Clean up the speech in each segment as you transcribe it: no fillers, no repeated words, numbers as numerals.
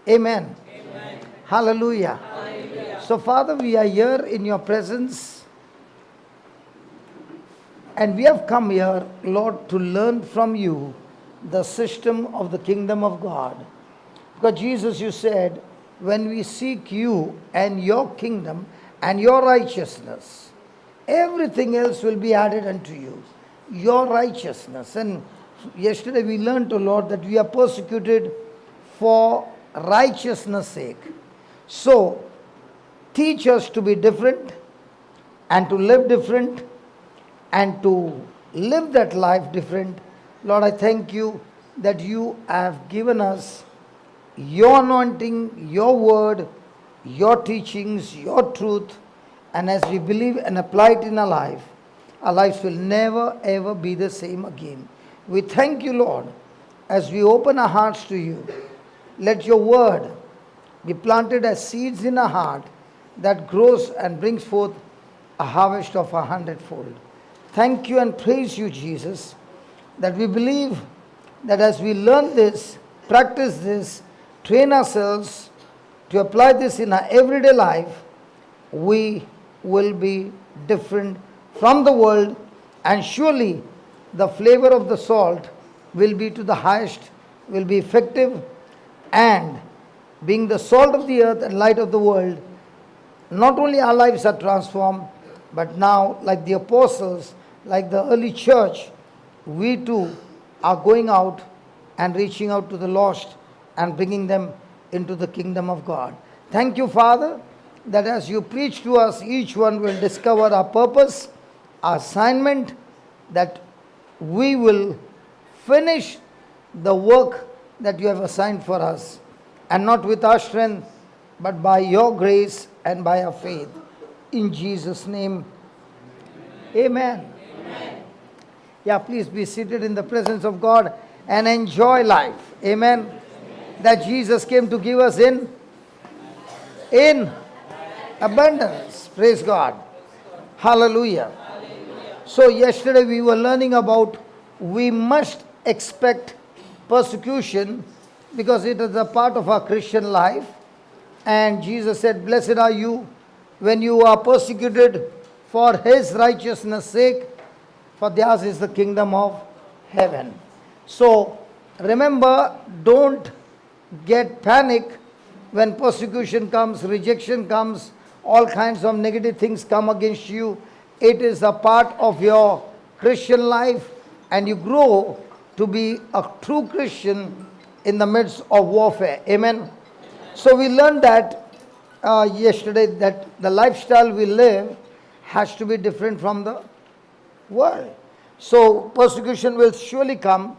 Amen. Amen. Hallelujah. Hallelujah. So, Father, we are here in your presence. And we have come here, Lord, to learn from you the system of the kingdom of God. Because Jesus, you said, when we seek you and your kingdom and your righteousness, everything else will be added unto you. Your righteousness. And yesterday we learned, O Lord, that we are persecuted for righteousness' sake. So, teach us to be different and to live different and to live that life different. Lord, I thank you that you have given us your anointing, your word, your teachings, your truth, and as we believe and apply it in our lives will never ever be the same again. We thank you, Lord, as we open our hearts to you. Let your word be planted as seeds in our heart that grows and brings forth a harvest of 100-fold. Thank you and praise you, Jesus, that we believe that as we learn this, practice this, train ourselves to apply this in our everyday life, we will be different from the world, and surely the flavor of the salt will be to the highest, will be effective, and being the salt of the earth and light of the world, not only our lives are transformed, but now, like the apostles, like the early church, we too are going out and reaching out to the lost and bringing them into the kingdom of God. Thank you, Father, that as you preach to us, each one will discover our purpose, our assignment, that we will finish the work that you have assigned for us, and not with our strength, but by your grace and by our faith. In Jesus' name, amen. Amen. Yeah, please be seated in the presence of God and enjoy life. Amen. Amen. That Jesus came to give us in abundance. Praise God. Hallelujah. Hallelujah. So yesterday we were learning about we must expect persecution because it is a part of our Christian life. And Jesus said, blessed are you when you are persecuted for his righteousness' sake, for theirs is the kingdom of heaven. So remember, don't get panic when persecution comes, rejection comes, all kinds of negative things come against you. It is a part of your Christian life, and you grow to be a true Christian in the midst of warfare. Amen. So we learned that yesterday, that the lifestyle we live has to be different from the world. So persecution will surely come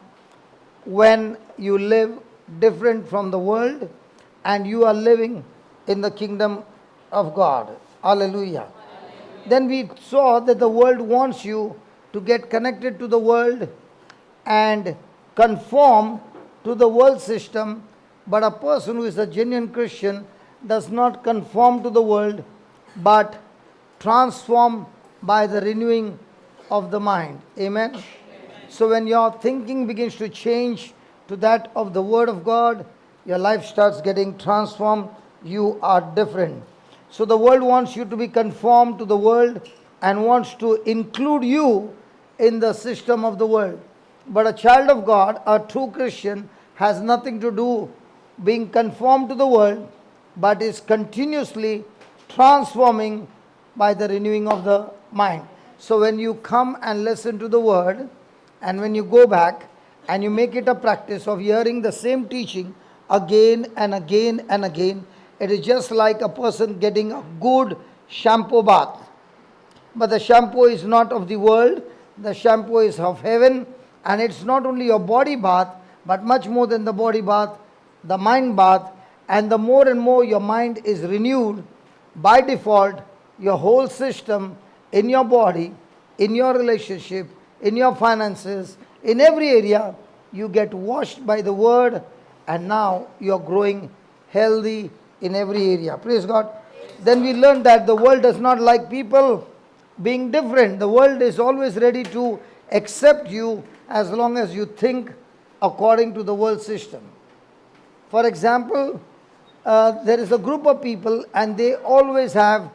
when you live different from the world and you are living in the kingdom of God. Hallelujah. Hallelujah. Then we saw that the world wants you to get connected to the world and conform to the world system, but a person who is a genuine Christian does not conform to the world, but transform by the renewing of the mind. Amen? Amen. So when your thinking begins to change to that of the Word of God, your life starts getting transformed. You are different. So the world wants you to be conformed to the world and wants to include you in the system of the world. But a child of God, a true Christian, has nothing to do being conformed to the world, but is continuously transforming by the renewing of the mind. So when you come and listen to the word, and when you go back and you make it a practice of hearing the same teaching again and again and again, It is just like a person getting a good shampoo bath. But the shampoo is not of the world, the shampoo is of heaven, and it's not only your body bath, but much more than the body bath, the mind bath, and the more and more your mind is renewed, by default, your whole system in your body, in your relationship, in your finances, in every area, you get washed by the word, and now you're growing healthy in every area. Praise God. Then we learned that the world does not like people being different. The world is always ready to accept you as long as you think according to the world system. For example, there is a group of people and they always have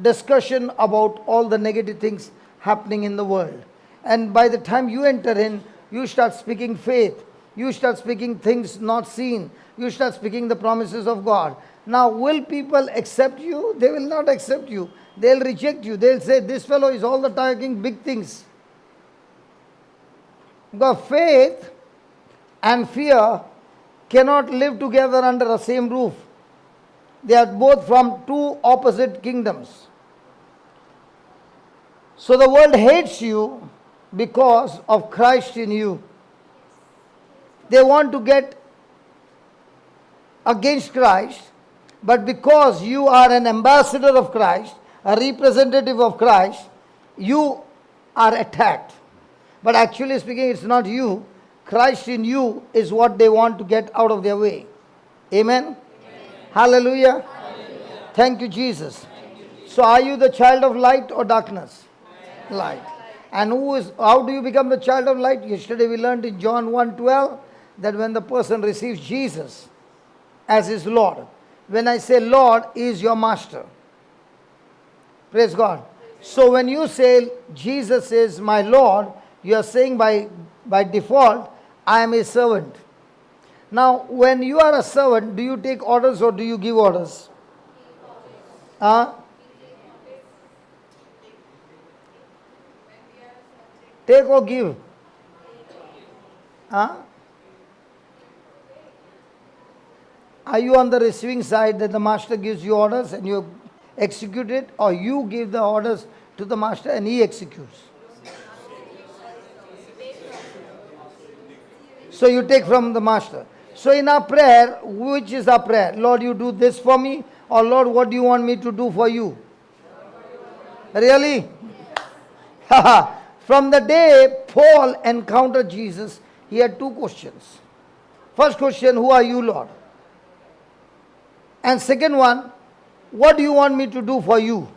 discussion about all the negative things happening in the world. And by the time you enter in, you start speaking faith. You start speaking things not seen. You start speaking the promises of God. Now, will people accept you? They will not accept you. They'll reject you. They'll say, this fellow is all the time talking big things. Because faith and fear cannot live together under the same roof. They are both from two opposite kingdoms. So the world hates you because of Christ in you. They want to get against Christ, but because you are an ambassador of Christ, a representative of Christ, you are attacked. But actually speaking, it's not you. Christ in you is what they want to get out of their way. Amen? Amen. Hallelujah. Hallelujah. Thank you, Jesus. So are you the child of light or darkness? Light. And how do you become the child of light? Yesterday we learned in John 1:12 that when the person receives Jesus as his Lord. When I say Lord, he is your master. Praise God. So when you say Jesus is my Lord, you are saying by default, I am a servant. Now, when you are a servant, do you take orders or do you give orders? Take or give? Are you on the receiving side that the master gives you orders and you execute it, or you give the orders to the master and he executes? So you take from the master. So in our prayer, which is our prayer? Lord, you do this for me, or Lord, what do you want me to do for you? Really? From the day Paul encountered Jesus, he had two questions. First question, who are you, Lord? And second one, what do you want me to do for you?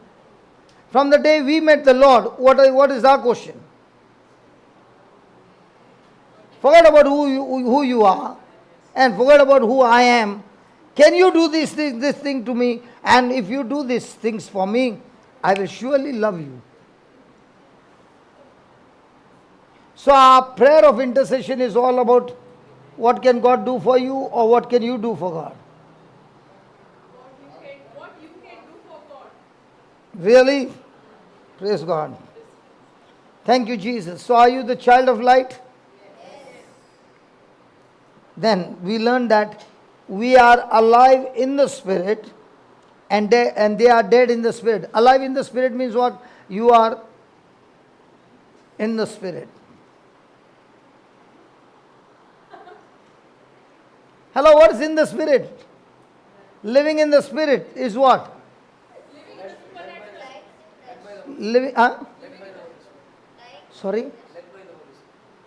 From the day we met the Lord, what is our question? Forget about who you are and forget about who I am. Can you do this thing to me? And if you do these things for me, I will surely love you. So our prayer of intercession is all about what can God do for you or what can you do for God? What you can do for God. Really? Praise God. Thank you, Jesus. So are you the child of light? Yes. Then we learn that we are alive in the spirit and they are dead in the spirit. Alive in the spirit means what? You are in the spirit. Hello, what is in the spirit? Living in the spirit is what? Living, sorry?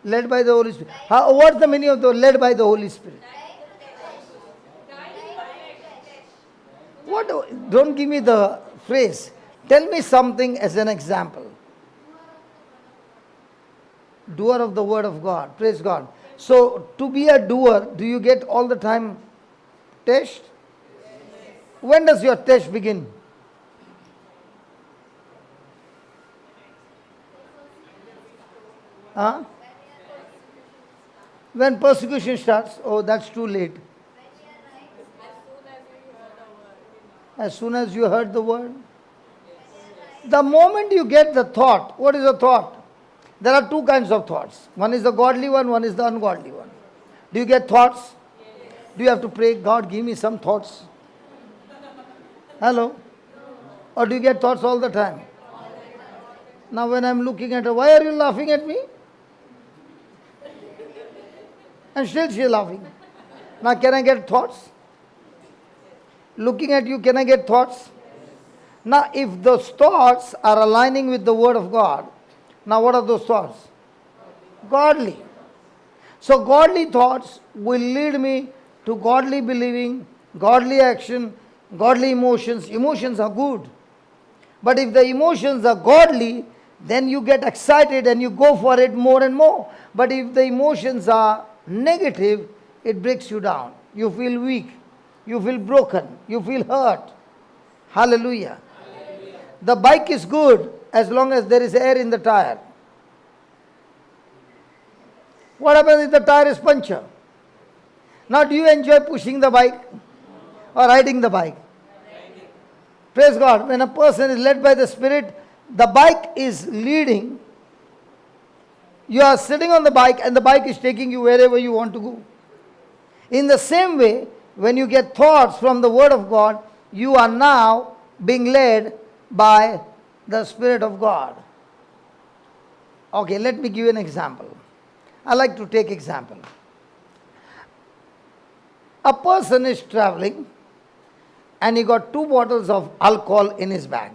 Led by the Holy Spirit. What's the meaning of the led by the Holy Spirit? What? Don't give me the phrase. Tell me something as an example. Doer of the word of God. Praise God. So, to be a doer, do you get all the time test? When does your test begin? When persecution starts, oh, that's too late. As soon as you heard the word. The moment you get the thought, what is a thought? There are two kinds of thoughts. One is the godly one is the ungodly one. Do you get thoughts? Do you have to pray, God, give me some thoughts? Hello? Or do you get thoughts all the time? Now when I'm looking at her, why are you laughing at me? And still she's laughing. Now can I get thoughts? Looking at you, can I get thoughts? Now if those thoughts are aligning with the Word of God, now what are those thoughts? Godly. So godly thoughts will lead me to godly believing, godly action, godly emotions. Emotions are good. But if the emotions are godly, then you get excited and you go for it more and more. But if the emotions are negative, it breaks you down. You feel weak. You feel broken. You feel hurt. Hallelujah. The bike is good as long as there is air in the tire. What happens if the tire is punctured? Now do you enjoy pushing the bike or riding the bike? Praise God. When a person is led by the Spirit, the bike is leading. You are sitting on the bike and the bike is taking you wherever you want to go. In the same way, when you get thoughts from the Word of God, you are now being led by the Spirit of God. Okay, let me give you an example. I like to take example. A person is traveling and he got 2 bottles of alcohol in his bag.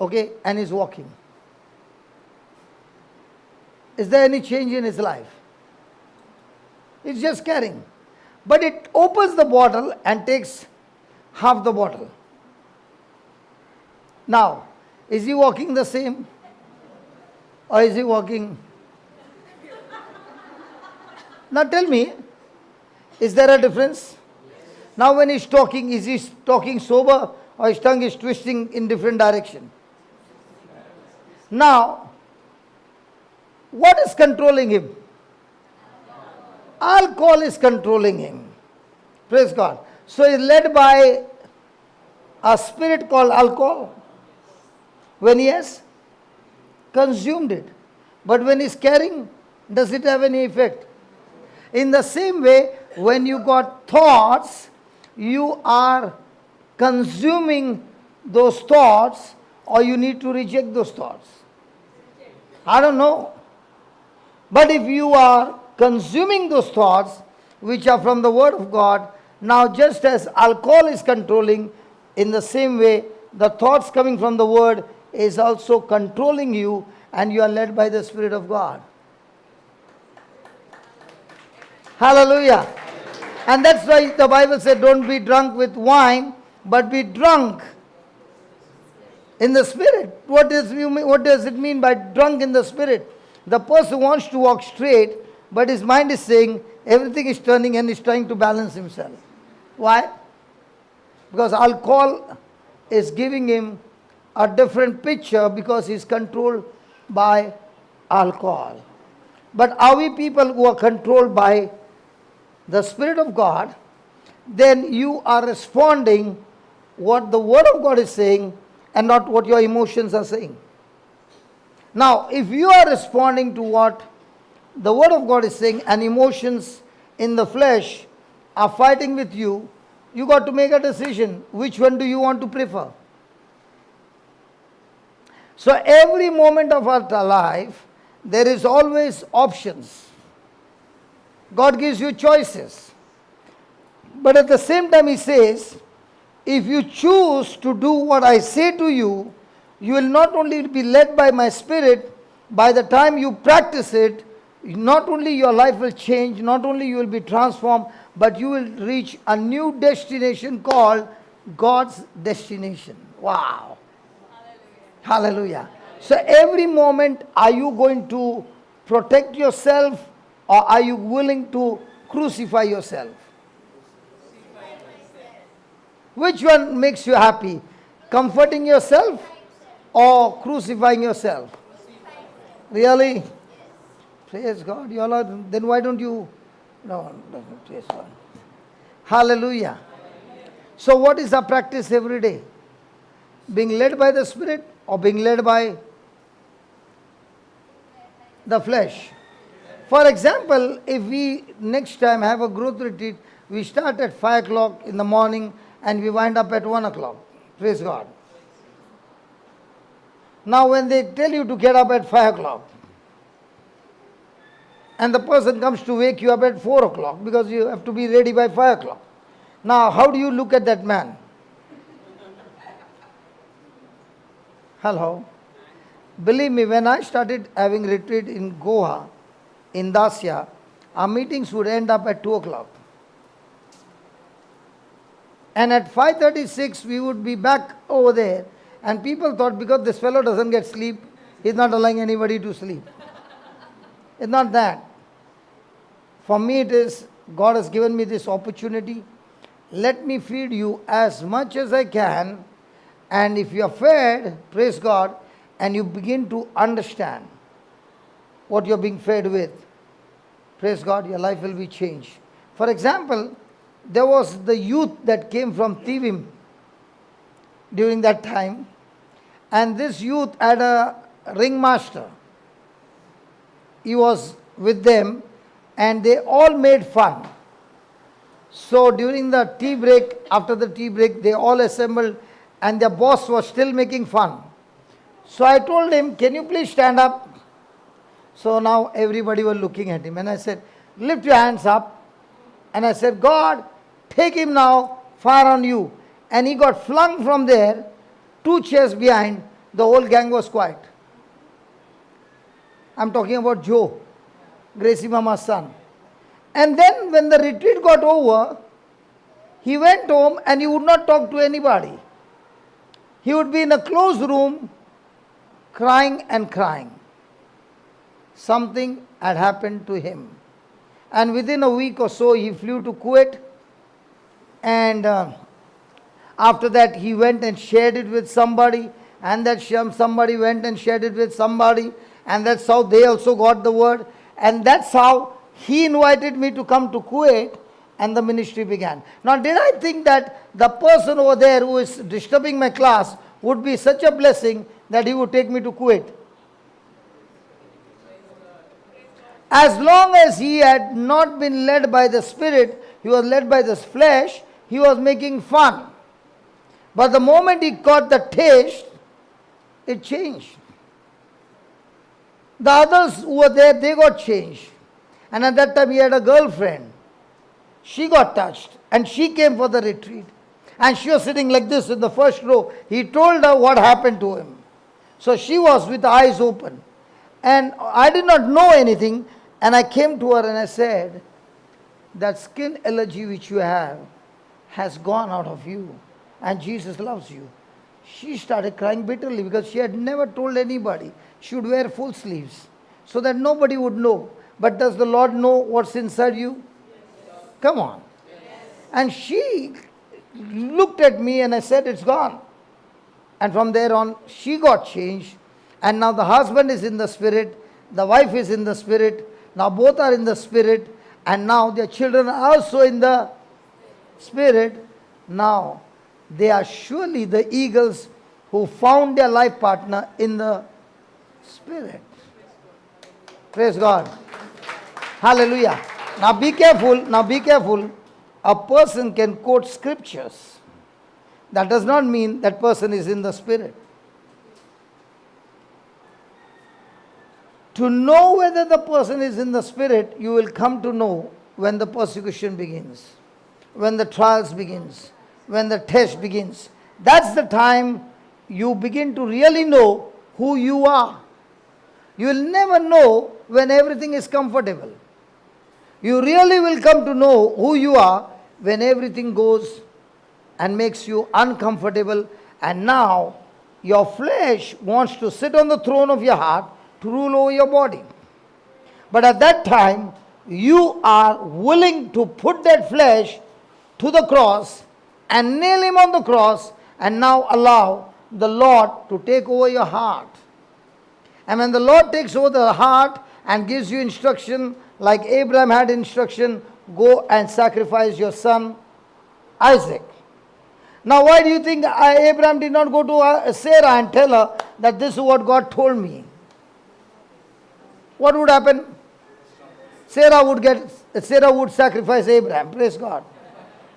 Okay, and he's walking. Is there any change in his life? He's just carrying. But it opens the bottle and takes half the bottle. Now, is he walking the same? Or is he walking? Now tell me, is there a difference? Now when he's talking, is he talking sober or his tongue is twisting in different direction? Now, what is controlling him? Alcohol is controlling him. Praise God. So he's led by a spirit called alcohol when he has consumed it. But when he's carrying, does it have any effect? In the same way, when you got thoughts, you are consuming those thoughts or you need to reject those thoughts. I don't know. But if you are consuming those thoughts which are from the Word of God, now just as alcohol is controlling, in the same way, the thoughts coming from the Word is also controlling you and you are led by the Spirit of God. Hallelujah. And that's why the Bible said, don't be drunk with wine, but be drunk in the Spirit. What does it mean by drunk in the Spirit? The person wants to walk straight, but his mind is saying everything is turning and he's trying to balance himself. Why? Because alcohol is giving him a different picture because he's controlled by alcohol. But are we people who are controlled by the Spirit of God? Then you are responding what the Word of God is saying and not what your emotions are saying. Now, if you are responding to what the Word of God is saying and emotions in the flesh are fighting with you, you got to make a decision. Which one do you want to prefer? So every moment of our life, there is always options. God gives you choices. But at the same time He says, if you choose to do what I say to you, you will not only be led by my Spirit, by the time you practice it, not only your life will change, not only you will be transformed, but you will reach a new destination called God's destination. Wow. Hallelujah. So every moment, are you going to protect yourself or are you willing to crucify yourself? Which one makes you happy? Comforting yourself or crucifying yourself? Really? Praise God. You all are, then why don't you? No, praise God. Hallelujah. So what is our practice every day? Being led by the Spirit or being led by the flesh? For example, if we next time have a growth retreat, We start at 5 o'clock in the morning and we wind up at 1 o'clock. Praise God. Now when they tell you to get up at 5 o'clock, and the person comes to wake you up at 4 o'clock because you have to be ready by 5 o'clock. Now how do you look at that man? Hello? Believe me, when I started having retreat in Goa, in Dasya, our meetings would end up at 2 o'clock. And at 5:36 we would be back over there. And people thought because this fellow doesn't get sleep, he's not allowing anybody to sleep. It's not that. For me it is, God has given me this opportunity. Let me feed you as much as I can. And if you are fed, praise God, and you begin to understand what you're being fed with, praise God, your life will be changed. For example, there was the youth that came from Tivim during that time. And this youth had a ringmaster. He was with them and they all made fun. So during the tea break, after the tea break, they all assembled and their boss was still making fun. So I told him, can you please stand up? So now everybody was looking at him and I said, lift your hands up. And I said, God, take him now, fire on you. And he got flung from there, 2 chairs behind, the whole gang was quiet. I'm talking about Joe, Gracie Mama's son. And then when the retreat got over, he went home and he would not talk to anybody. He would be in a closed room, crying and crying. Something had happened to him. And within a week or so, he flew to Kuwait. And after that, he went and shared it with somebody. And that somebody went and shared it with somebody. And that's how they also got the word. And that's how he invited me to come to Kuwait. And the ministry began. Now, did I think that the person over there who is disturbing my class would be such a blessing that he would take me to Kuwait? As long as he had not been led by the Spirit, he was led by the flesh, he was making fun. But the moment he got the taste, it changed. The others who were there, they got changed. And at that time he had a girlfriend. She got touched and she came for the retreat. And she was sitting like this in the first row. He told her what happened to him. So she was with eyes open. And I did not know anything. And I came to her and I said, that skin allergy which you have has gone out of you. And Jesus loves you. She started crying bitterly because she had never told anybody. She would wear full sleeves so that nobody would know. But does the Lord know what's inside you? Yes. Come on. Yes. And she looked at me and I said, it's gone. And from there on, she got changed. And now the husband is in the Spirit. The wife is in the Spirit. Now both are in the Spirit. And now their children are also in the Spirit. Now they are surely the eagles who found their life partner in the Spirit. Praise God. Hallelujah. Now be careful. Now be careful. A person can quote scriptures. That does not mean that person is in the Spirit. To know whether the person is in the Spirit, you will come to know when the persecution begins, when the trials begins, when the test begins. That's the time you begin to really know who you are. You will never know when everything is comfortable. You really will come to know who you are when everything goes and makes you uncomfortable. And now your flesh wants to sit on the throne of your heart to rule over your body. But at that time, you are willing to put that flesh to the cross and nail him on the cross and now allow the Lord to take over your heart. And when the Lord takes over the heart and gives you instruction, like Abraham had instruction, go and sacrifice your son Isaac. Now why do you think Abraham did not go to Sarah and tell her that this is what God told me? What would happen? Sarah would sacrifice Abraham. Praise God.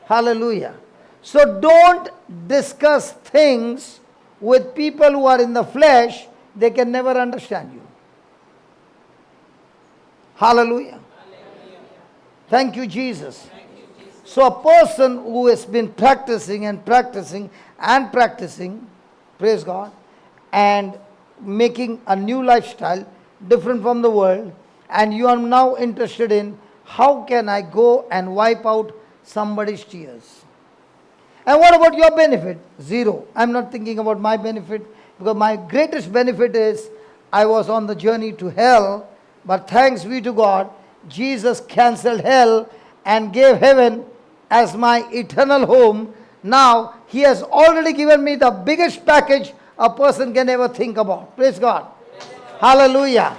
Hallelujah. So don't discuss things with people who are in the flesh. They can never understand you. Hallelujah. Thank you, Jesus. So a person who has been practicing and practicing and practicing, praise God, and making a new lifestyle different from the world, and you are now interested in how can I go and wipe out somebody's tears. And what about your benefit? Zero. I'm not thinking about my benefit, because my greatest benefit is I was on the journey to hell, but thanks be to God, Jesus cancelled hell and gave heaven as my eternal home. Now He has already given me the biggest package a person can ever think about. Praise God. Hallelujah.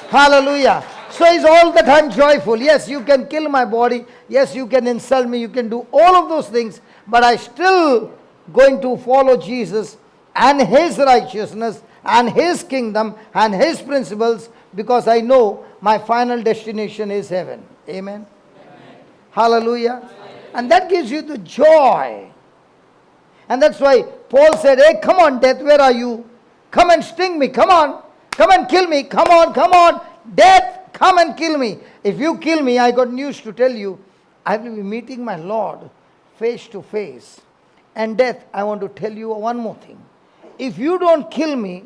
Hallelujah. So He's all the time joyful. Yes, you can kill my body. Yes, you can insult me. You can do all of those things. But I still going to follow Jesus and His righteousness and His kingdom and His principles, because I know my final destination is heaven. Amen. Hallelujah. And that gives you the joy. And that's why Paul said, hey, come on, death, where are you? Come and sting me. Come on. Come and kill me. Come on, come on. Death, come and kill me. If you kill me, I got news to tell you. I will be meeting my Lord face to face. And death, I want to tell you one more thing. If you don't kill me,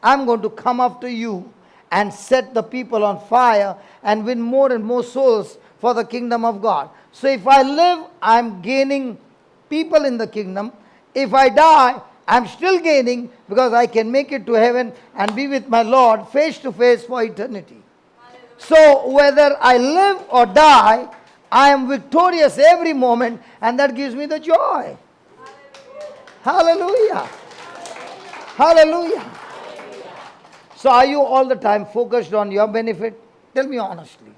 I'm going to come after you and set the people on fire and win more and more souls for the kingdom of God. So if I live, I'm gaining people in the kingdom. If I die, I'm still gaining, because I can make it to heaven and be with my Lord face to face for eternity. So whether I live or die, I am victorious every moment, and that gives me the joy. Hallelujah. Hallelujah. So are you all the time focused on your benefit? Tell me honestly.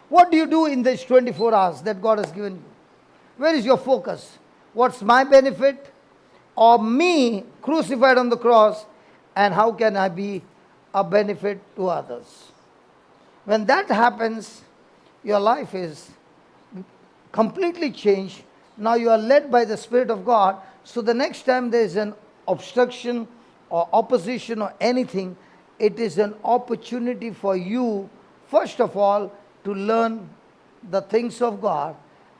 What do you do in these 24 hours that God has given you? Where is your focus? What's my benefit? Or me crucified on the cross, and how can I be a benefit to others? When that happens, your life is completely changed. Now you are led by the Spirit of God. So the next time there is an obstruction or opposition or anything, it is an opportunity for you, first of all, to learn the things of God.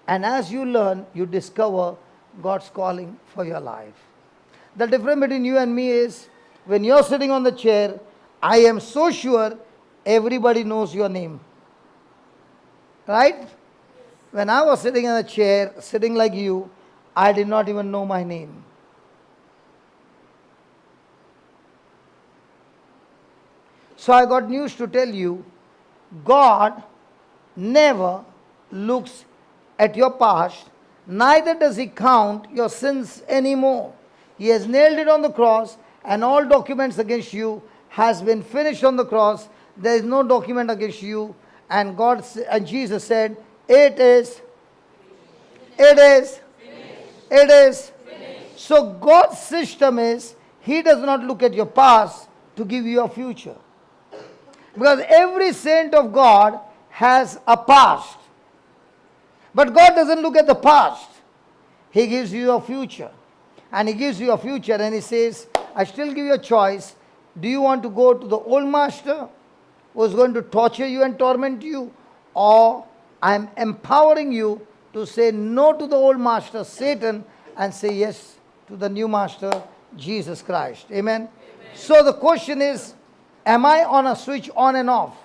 And as you learn, you discover God's calling for your life. The difference between you and me is, when you're sitting on the chair, I am so sure everybody knows your name. Right? When I was sitting in a chair, sitting like you, I did not even know my name. So I got news to tell you. God never looks at your past, neither does He count your sins anymore. He has nailed it on the cross, and all documents against you has been finished on the cross. There is no document against you. And God and Jesus said, it is. So God's system is, He does not look at your past to give you a future. Because every saint of God has a past. But God doesn't look at the past. He gives you a future. And He gives you a future, and He says, I still give you a choice. Do you want to go to the old master who is going to torture you and torment you? Or I am empowering you to say no to the old master, Satan, and say yes to the new master, Jesus Christ. Amen? So the question is, am I on a switch on and off?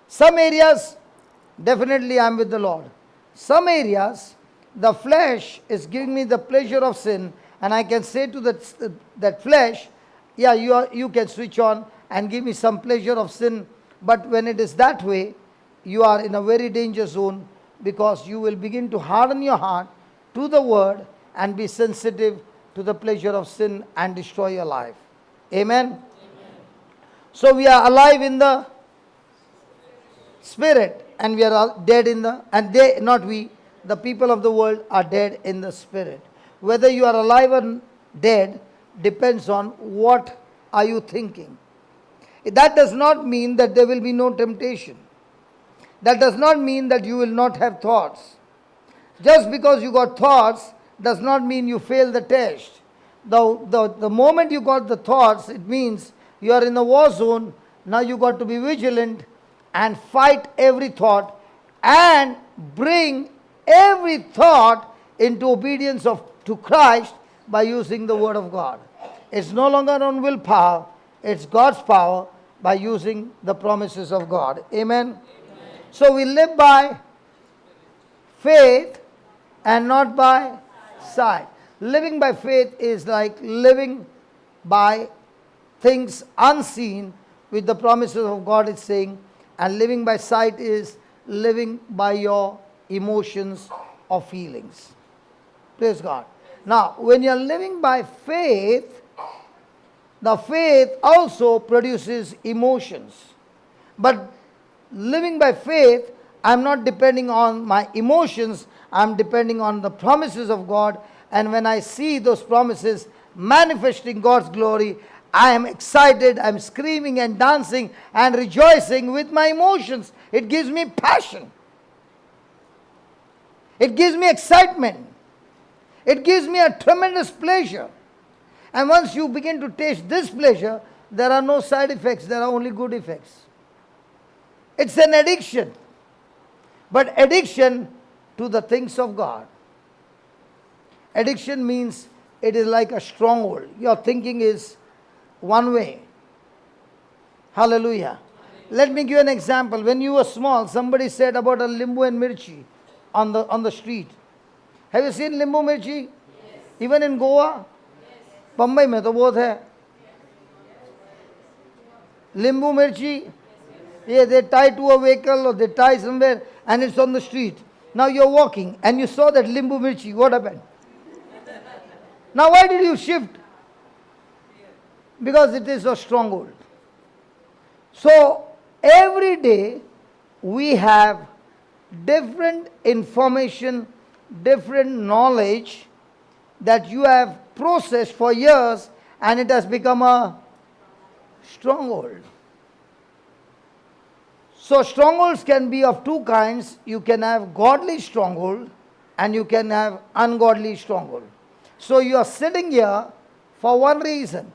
Some areas, definitely I am with the Lord. Some areas, the flesh is giving me the pleasure of sin, and I can say to that flesh, yeah, you can switch on and give me some pleasure of sin. But when it is that way, you are in a very danger zone, because you will begin to harden your heart to the word and be sensitive to the pleasure of sin and destroy your life. Amen? So we are alive in the spirit, and we are dead in the, and they, not we, the people of the world are dead in the spirit. Whether you are alive or dead depends on what are you thinking. That does not mean that there will be no temptation. That does not mean that you will not have thoughts. Just because you got thoughts does not mean you fail the test. The moment you got the thoughts, it means you are in a war zone. Now you got to be vigilant and fight every thought and bring every thought into obedience to Christ by using the Word of God. It's no longer on willpower, it's God's power by using the promises of God. Amen? So we live by faith and not by sight. Living by faith is like living by things unseen with the promises of God, it's saying, and living by sight is living by your emotions or feelings. Praise God. Now, when you're living by faith, the faith also produces emotions. But living by faith, I'm not depending on my emotions, I'm depending on the promises of God. And when I see those promises manifesting God's glory, I am excited, I'm screaming and dancing and rejoicing with my emotions. It gives me passion. It gives me excitement. It gives me a tremendous pleasure. And once you begin to taste this pleasure, there are no side effects, there are only good effects. It's an addiction. But addiction to the things of God. Addiction means it is like a stronghold. Your thinking is one way. Hallelujah. Let me give you an example. When you were small, somebody said about a limbu and mirchi on the street. Have you seen limbu mirchi? Yes. Even in Goa? Yes. Mumbai mein to bahut hai. Limbu mirchi, yeah, they tie to a vehicle or they tie somewhere and it's on the street. Now you're walking and you saw that limbu mirchi. What happened? Now why did you shift? Because it is a stronghold. So every day we have different information, different knowledge that you have processed for years and it has become a stronghold. So strongholds can be of two kinds. You can have godly stronghold and you can have ungodly stronghold. So you are sitting here for one reason,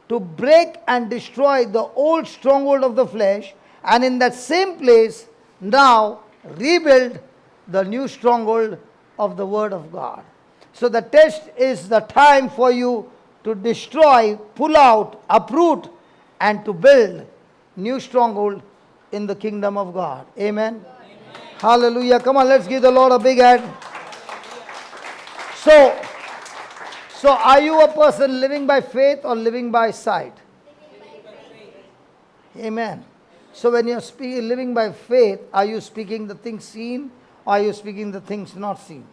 to break and destroy the old stronghold of the flesh, and in that same place now rebuild the new stronghold of the Word of God. So the test is the time for you to destroy, pull out, uproot, and to build new stronghold in the kingdom of God. Amen? Amen. Hallelujah. Come on, let's give the Lord a big hand. So are you a person living by faith or living by sight? Amen. So when you're living by faith, are you speaking the things seen or are you speaking the things not seen?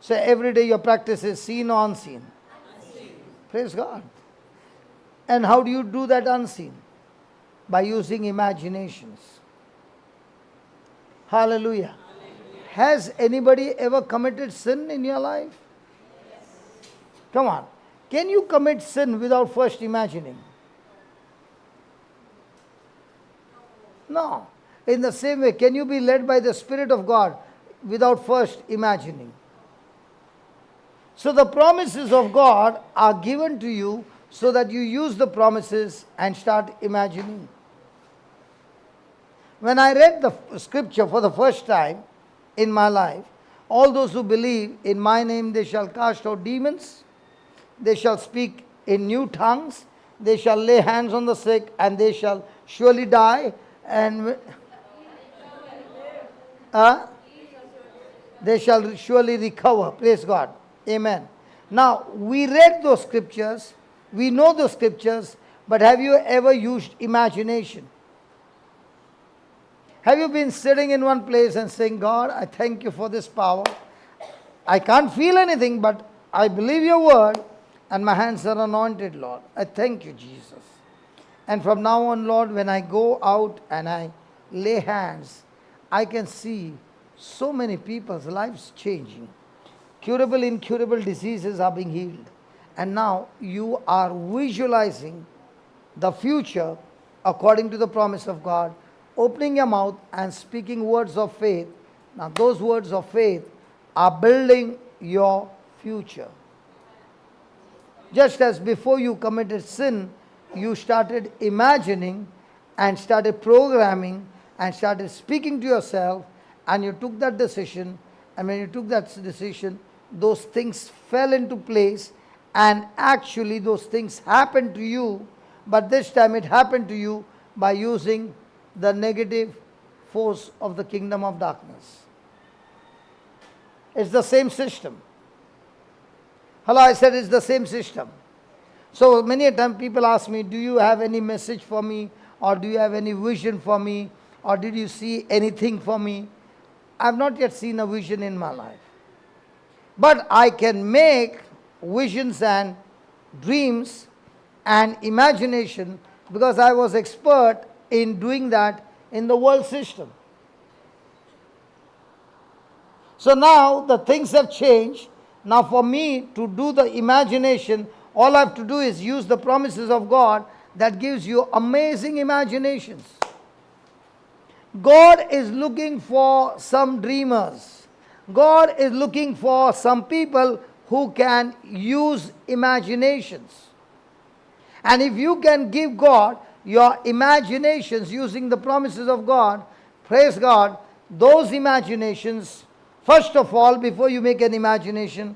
So every day your practice is seen or unseen? Unseen. Praise God. And how do you do that unseen? By using imaginations. Hallelujah. Hallelujah. Has anybody ever committed sin in your life? Yes. Come on. Can you commit sin without first imagining? No. In the same way, can you be led by the Spirit of God without first imagining? So the promises of God are given to you so that you use the promises and start imagining. When I read the scripture for the first time in my life, all those who believe in my name, they shall cast out demons, they shall speak in new tongues, they shall lay hands on the sick, and they shall surely die, and they shall surely recover. Praise God. Amen. Now, we read those scriptures, we know those scriptures, but have you ever used imagination? Have you been sitting in one place and saying, God, I thank you for this power. I can't feel anything, but I believe your word, and my hands are anointed, Lord. I thank you, Jesus. And from now on, Lord, when I go out and I lay hands, I can see so many people's lives changing. Curable, incurable diseases are being healed. And now you are visualizing the future according to the promise of God, opening your mouth and speaking words of faith Now, those words of faith are building your future. Just as before you committed sin, you started imagining and started programming and started speaking to yourself, and you took that decision. And when you took that decision, those things fell into place, and actually those things happened to you, but this time it happened to you by using the negative force of the kingdom of darkness. It's the same system. Hello, I said it's the same system. So many a time people ask me, do you have any message for me? Or do you have any vision for me? Or did you see anything for me? I have not yet seen a vision in my life. But I can make visions and dreams and imagination because I was expert in doing that in the world system. So now the things have changed. Now for me to do the imagination, all I have to do is use the promises of God that gives you amazing imaginations. God is looking for some dreamers. God is looking for some people who can use imaginations. And if you can give God your imaginations using the promises of God, praise God, those imaginations, first of all, before you make an imagination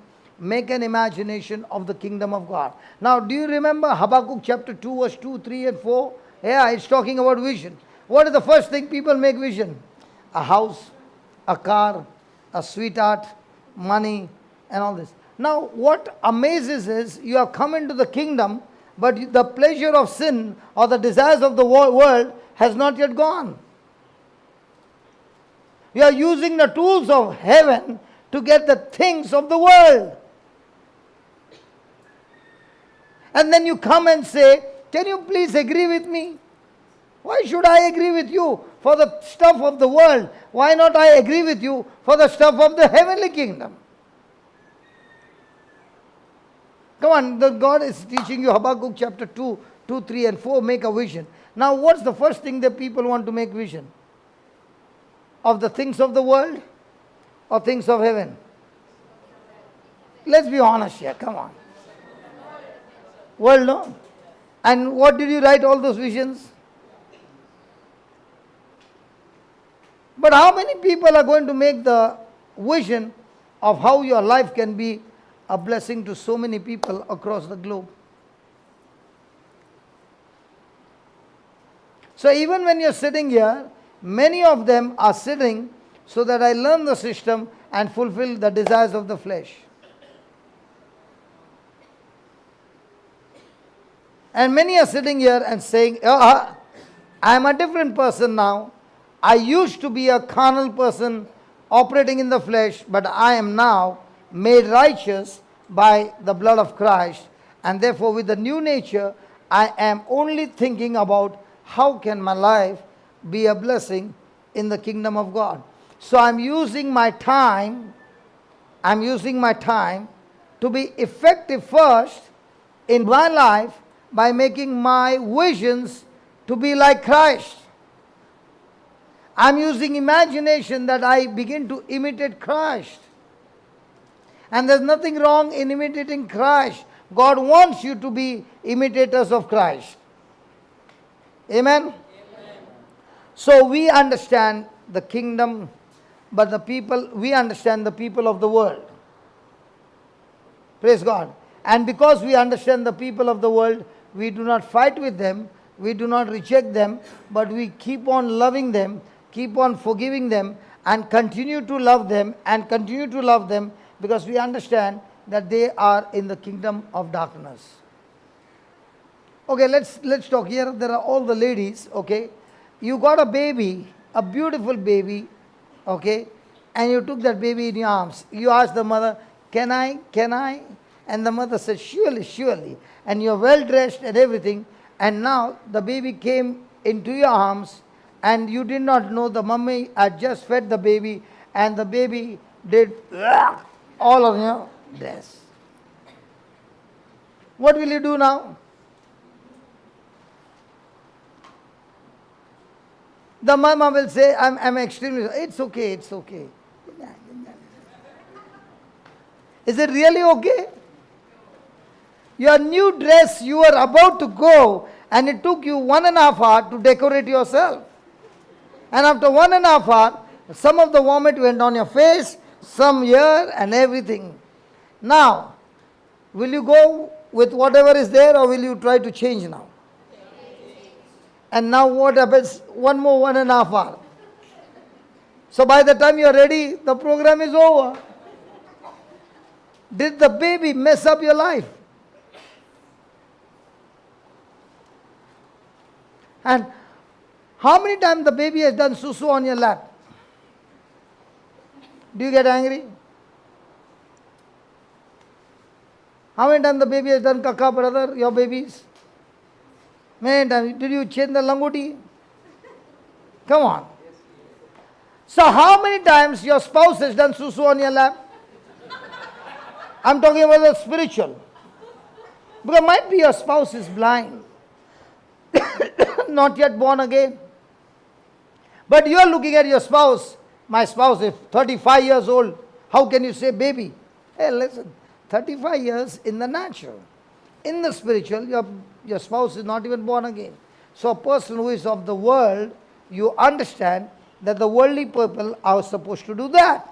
of the kingdom of God. Now, do you remember Habakkuk chapter 2, verse 2, 3 and 4? Yeah, it's talking about vision. What is the first thing people make vision? A house, a car, a sweetheart, money, and all this. Now, what amazes is you have come into the kingdom, but the pleasure of sin or the desires of the world has not yet gone. You are using the tools of heaven to get the things of the world. And then you come and say, can you please agree with me? Why should I agree with you for the stuff of the world? Why not I agree with you for the stuff of the heavenly kingdom? Come on, God is teaching you Habakkuk chapter 2, 3 and 4, make a vision. Now what's the first thing that people want to make vision? Of the things of the world or things of heaven? Let's be honest here, come on. World, no? And what did you write all those visions? But how many people are going to make the vision of how your life can be a blessing to so many people across the globe? So even when you're sitting here, many of them are sitting so that I learn the system and fulfill the desires of the flesh. And many are sitting here and saying, I am a different person now. I used to be a carnal person operating in the flesh, but I am now made righteous by the blood of Christ. And therefore with the new nature, I am only thinking about how can my life be a blessing in the kingdom of God. So I'm using my time to be effective first in my life by making my visions to be like Christ. I'm using imagination that I begin to imitate Christ. And there's nothing wrong in imitating Christ. God wants you to be imitators of Christ. Amen? So we understand the kingdom, but we understand the people of the world. Praise God. And because we understand the people of the world, we do not fight with them, we do not reject them, but we keep on loving them, keep on forgiving them, and continue to love them, because we understand that they are in the kingdom of darkness. Okay, let's talk here. There are all the ladies, okay. You got a baby, a beautiful baby, okay, and you took that baby in your arms. You asked the mother, can I? And the mother said, surely. And you're well dressed and everything. And now the baby came into your arms and you did not know the mummy had just fed the baby and the baby did all of your dress. What will you do now? The mama will say, I'm extremely, it's okay. Is it really okay? Your new dress, you are about to go, and it took you 1.5 hours to decorate yourself. And after 1.5 hours, some of the vomit went on your face, some here, and everything. Now, will you go with whatever is there, or will you try to change now? And now what happens? One more 1.5 hours. So by the time you are ready, the program is over. Did the baby mess up your life? And how many times the baby has done susu on your lap? Do you get angry? How many times the baby has done kaka, brother, your babies? Many times. Did you change the langoti? Come on. So how many times your spouse has done susu on your lap? I'm talking about the spiritual. Because might be your spouse is blind. Not yet born again. But you are looking at your spouse. My spouse is 35 years old. How can you say baby? Hey, listen. 35 years in the natural. In the spiritual, your spouse is not even born again. So a person who is of the world, you understand that the worldly people are supposed to do that.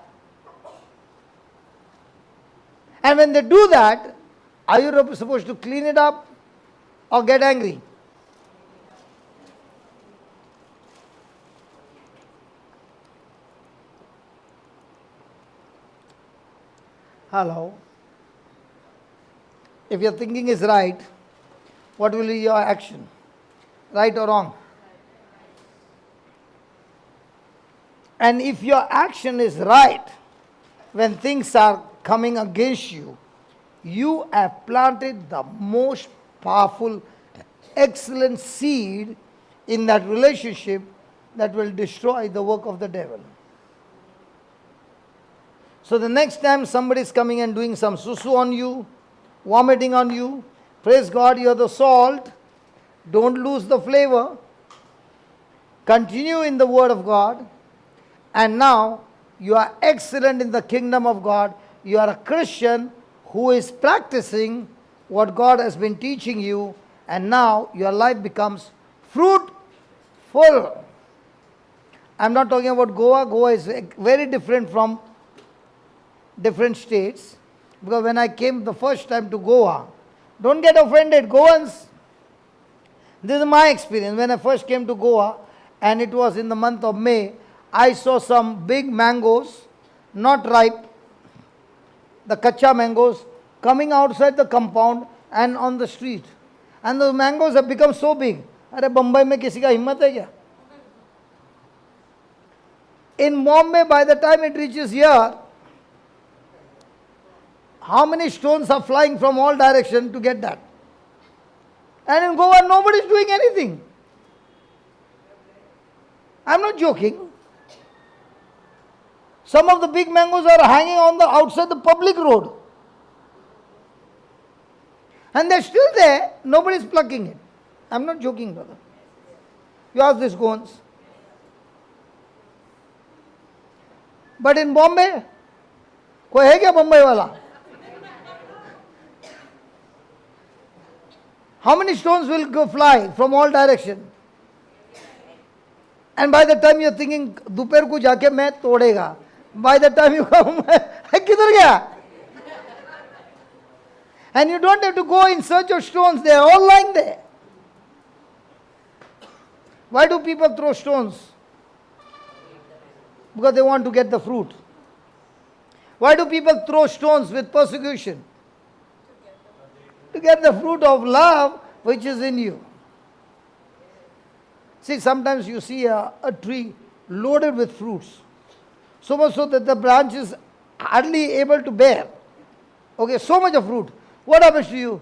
And when they do that, are you supposed to clean it up or get angry? Hello? If your thinking is right, what will be your action? Right or wrong? And if your action is right, when things are coming against you, you have planted the most powerful, excellent seed in that relationship that will destroy the work of the devil. So the next time somebody is coming and doing some susu on you, vomiting on you, praise God, you are the salt. Don't lose the flavor. Continue in the word of God. And now you are excellent in the kingdom of God. You are a Christian who is practicing what God has been teaching you. And now your life becomes fruitful. I'm not talking about Goa. Goa is very different from different states. Because when I came the first time to Goa, don't get offended, Goans. This is my experience. When I first came to Goa, and it was in the month of May, I saw some big mangoes, not ripe, the kacha mangoes, coming outside the compound and on the street. And those mangoes have become so big. Are Bombay mein kisi ka himmat hai kya? In Bombay, by the time it reaches here, how many stones are flying from all directions to get that? And in Goa, nobody is doing anything. I'm not joking. Some of the big mangoes are hanging on the outside the public road. And they're still there. Nobody is plucking it. I'm not joking, brother. You ask this Goans. But in Bombay, कोई है क्या Bombay वाला? How many stones will go fly from all directions? And by the time you're thinking, दोपहर को जाके मैं तोड़ेगा. By the time you come, किधर गया? And you don't have to go in search of stones. They are all lying there. Why do people throw stones? Because they want to get the fruit. Why do people throw stones with persecution? To get the fruit of love which is in you. See, sometimes you see a tree loaded with fruits. So much so that the branch is hardly able to bear. Okay, so much of fruit. What happens to you?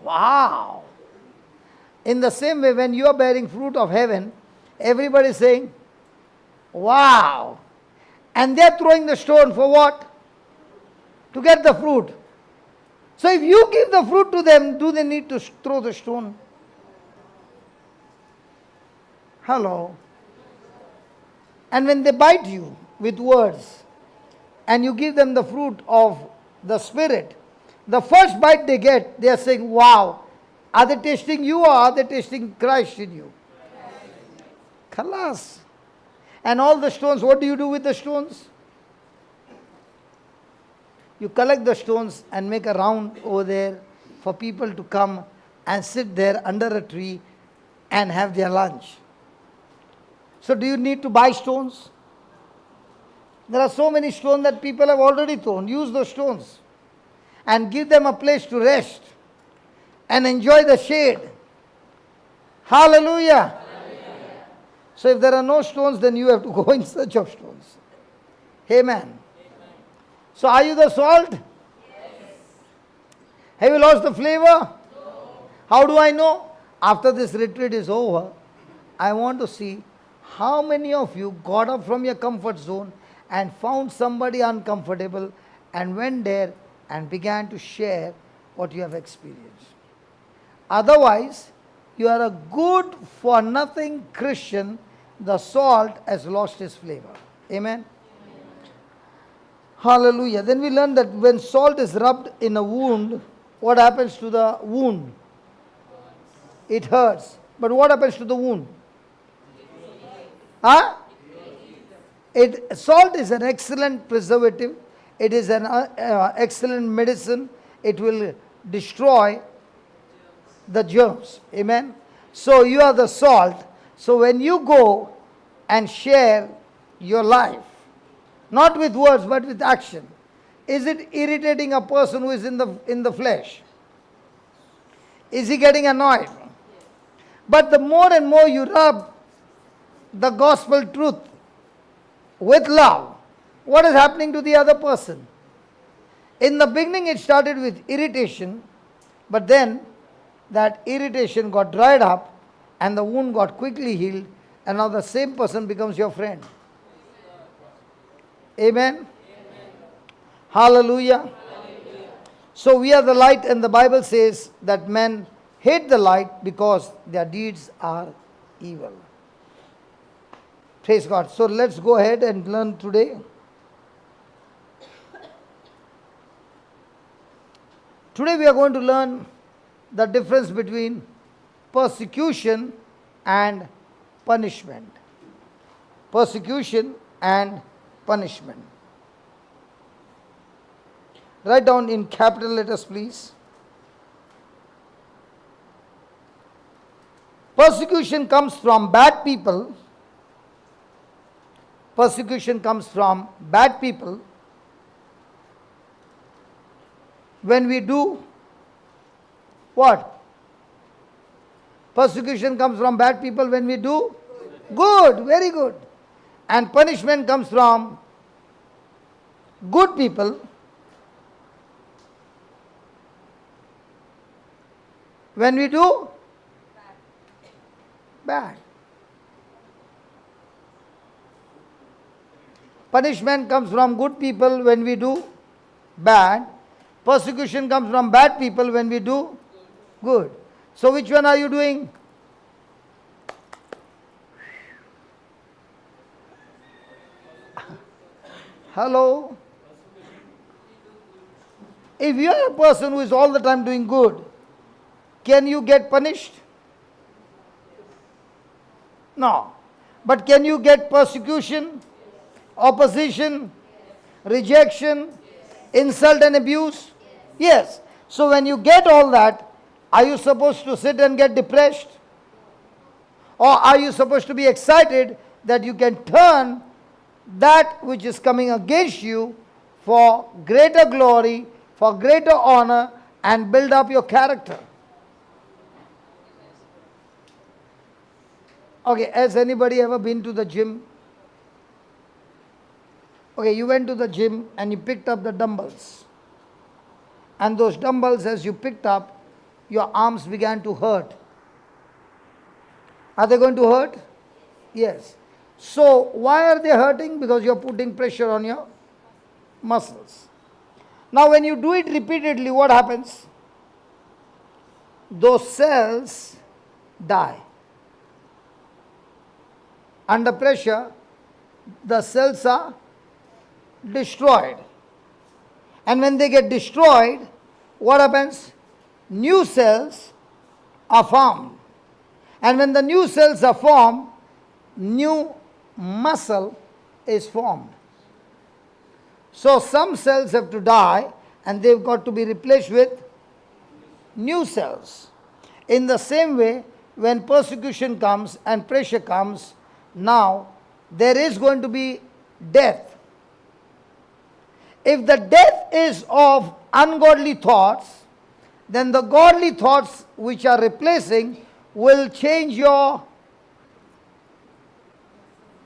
Wow. In the same way, when you are bearing fruit of heaven, everybody is saying, wow. And they are throwing the stone for what? To get the fruit. So if you give the fruit to them, do they need to throw the stone? Hello. And when they bite you with words, and you give them the fruit of the Spirit, the first bite they get, they are saying, wow. Are they tasting you or are they tasting Christ in you? Khalas. And all the stones, what do you do with the stones? You collect the stones and make a round over there for people to come and sit there under a tree and have their lunch. So do you need to buy stones? There are so many stones that people have already thrown. Use those stones and give them a place to rest and enjoy the shade. Hallelujah. So if there are no stones, then you have to go in search of stones. Amen. So are you the salt? Yes. Have you lost the flavor? No. How do I know? After this retreat is over, I want to see how many of you got up from your comfort zone and found somebody uncomfortable and went there and began to share what you have experienced. Otherwise, you are a good for nothing Christian. The salt has lost its flavor. Amen. Hallelujah. Then we learn that when salt is rubbed in a wound, what happens to the wound? It hurts. But what happens to the wound? Huh? Salt is an excellent preservative. It is an excellent medicine. It will destroy the germs. Amen. So you are the salt. So when you go and share your life, not with words but with action, is it irritating a person who is in the flesh? Is he getting annoyed? But the more and more you rub the gospel truth with love, what is happening to the other person? In the beginning it started with irritation, but then that irritation got dried up and the wound got quickly healed, and now the same person becomes your friend. Amen? Amen. Hallelujah. Hallelujah. So we are the light, and the Bible says that men hate the light because their deeds are evil. Praise God. So let's go ahead and learn today. Today we are going to learn the difference between persecution and punishment. Persecution and punishment. Write down in capital letters, please. Persecution comes from bad people. Persecution comes from bad people when we do what? Persecution comes from bad people when we do good. Very good. And punishment comes from good people when we do bad. Punishment comes from good people when we do bad. Persecution comes from bad people when we do good. So which one are you doing? Hello? If you are a person who is all the time doing good, can you get punished? No. But can you get persecution, opposition, rejection, insult and abuse? Yes. So when you get all that, are you supposed to sit and get depressed? Or are you supposed to be excited that you can turn that which is coming against you for greater glory, for greater honor, and build up your character? Okay, has anybody ever been to the gym? Okay, you went to the gym and you picked up the dumbbells. And those dumbbells, as you picked up, your arms began to hurt. Are they going to hurt? Yes. So, why are they hurting? Because you are putting pressure on your muscles. Now, when you do it repeatedly, what happens? Those cells die. Under pressure, the cells are destroyed. And when they get destroyed, what happens? New cells are formed. And when the new cells are formed, new muscle is formed. So some cells have to die and they've got to be replaced with new cells. In the same way, when persecution comes and pressure comes, now there is going to be death. If the death is of ungodly thoughts, then the godly thoughts which are replacing will change your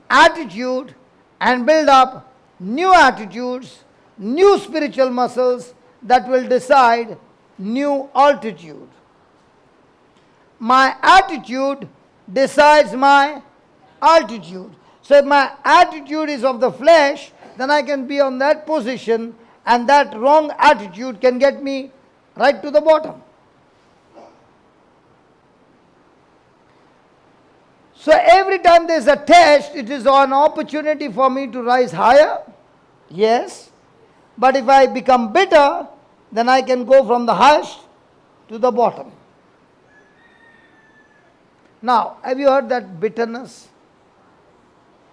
attitude and build up new attitudes, new spiritual muscles that will decide new altitude. My attitude decides my altitude. So if my attitude is of the flesh, then I can be on that position, and that wrong attitude can get me right to the bottom. So every time there is a test, it is an opportunity for me to rise higher. Yes. But if I become bitter, then I can go from the highest to the bottom. Now, have you heard that bitterness?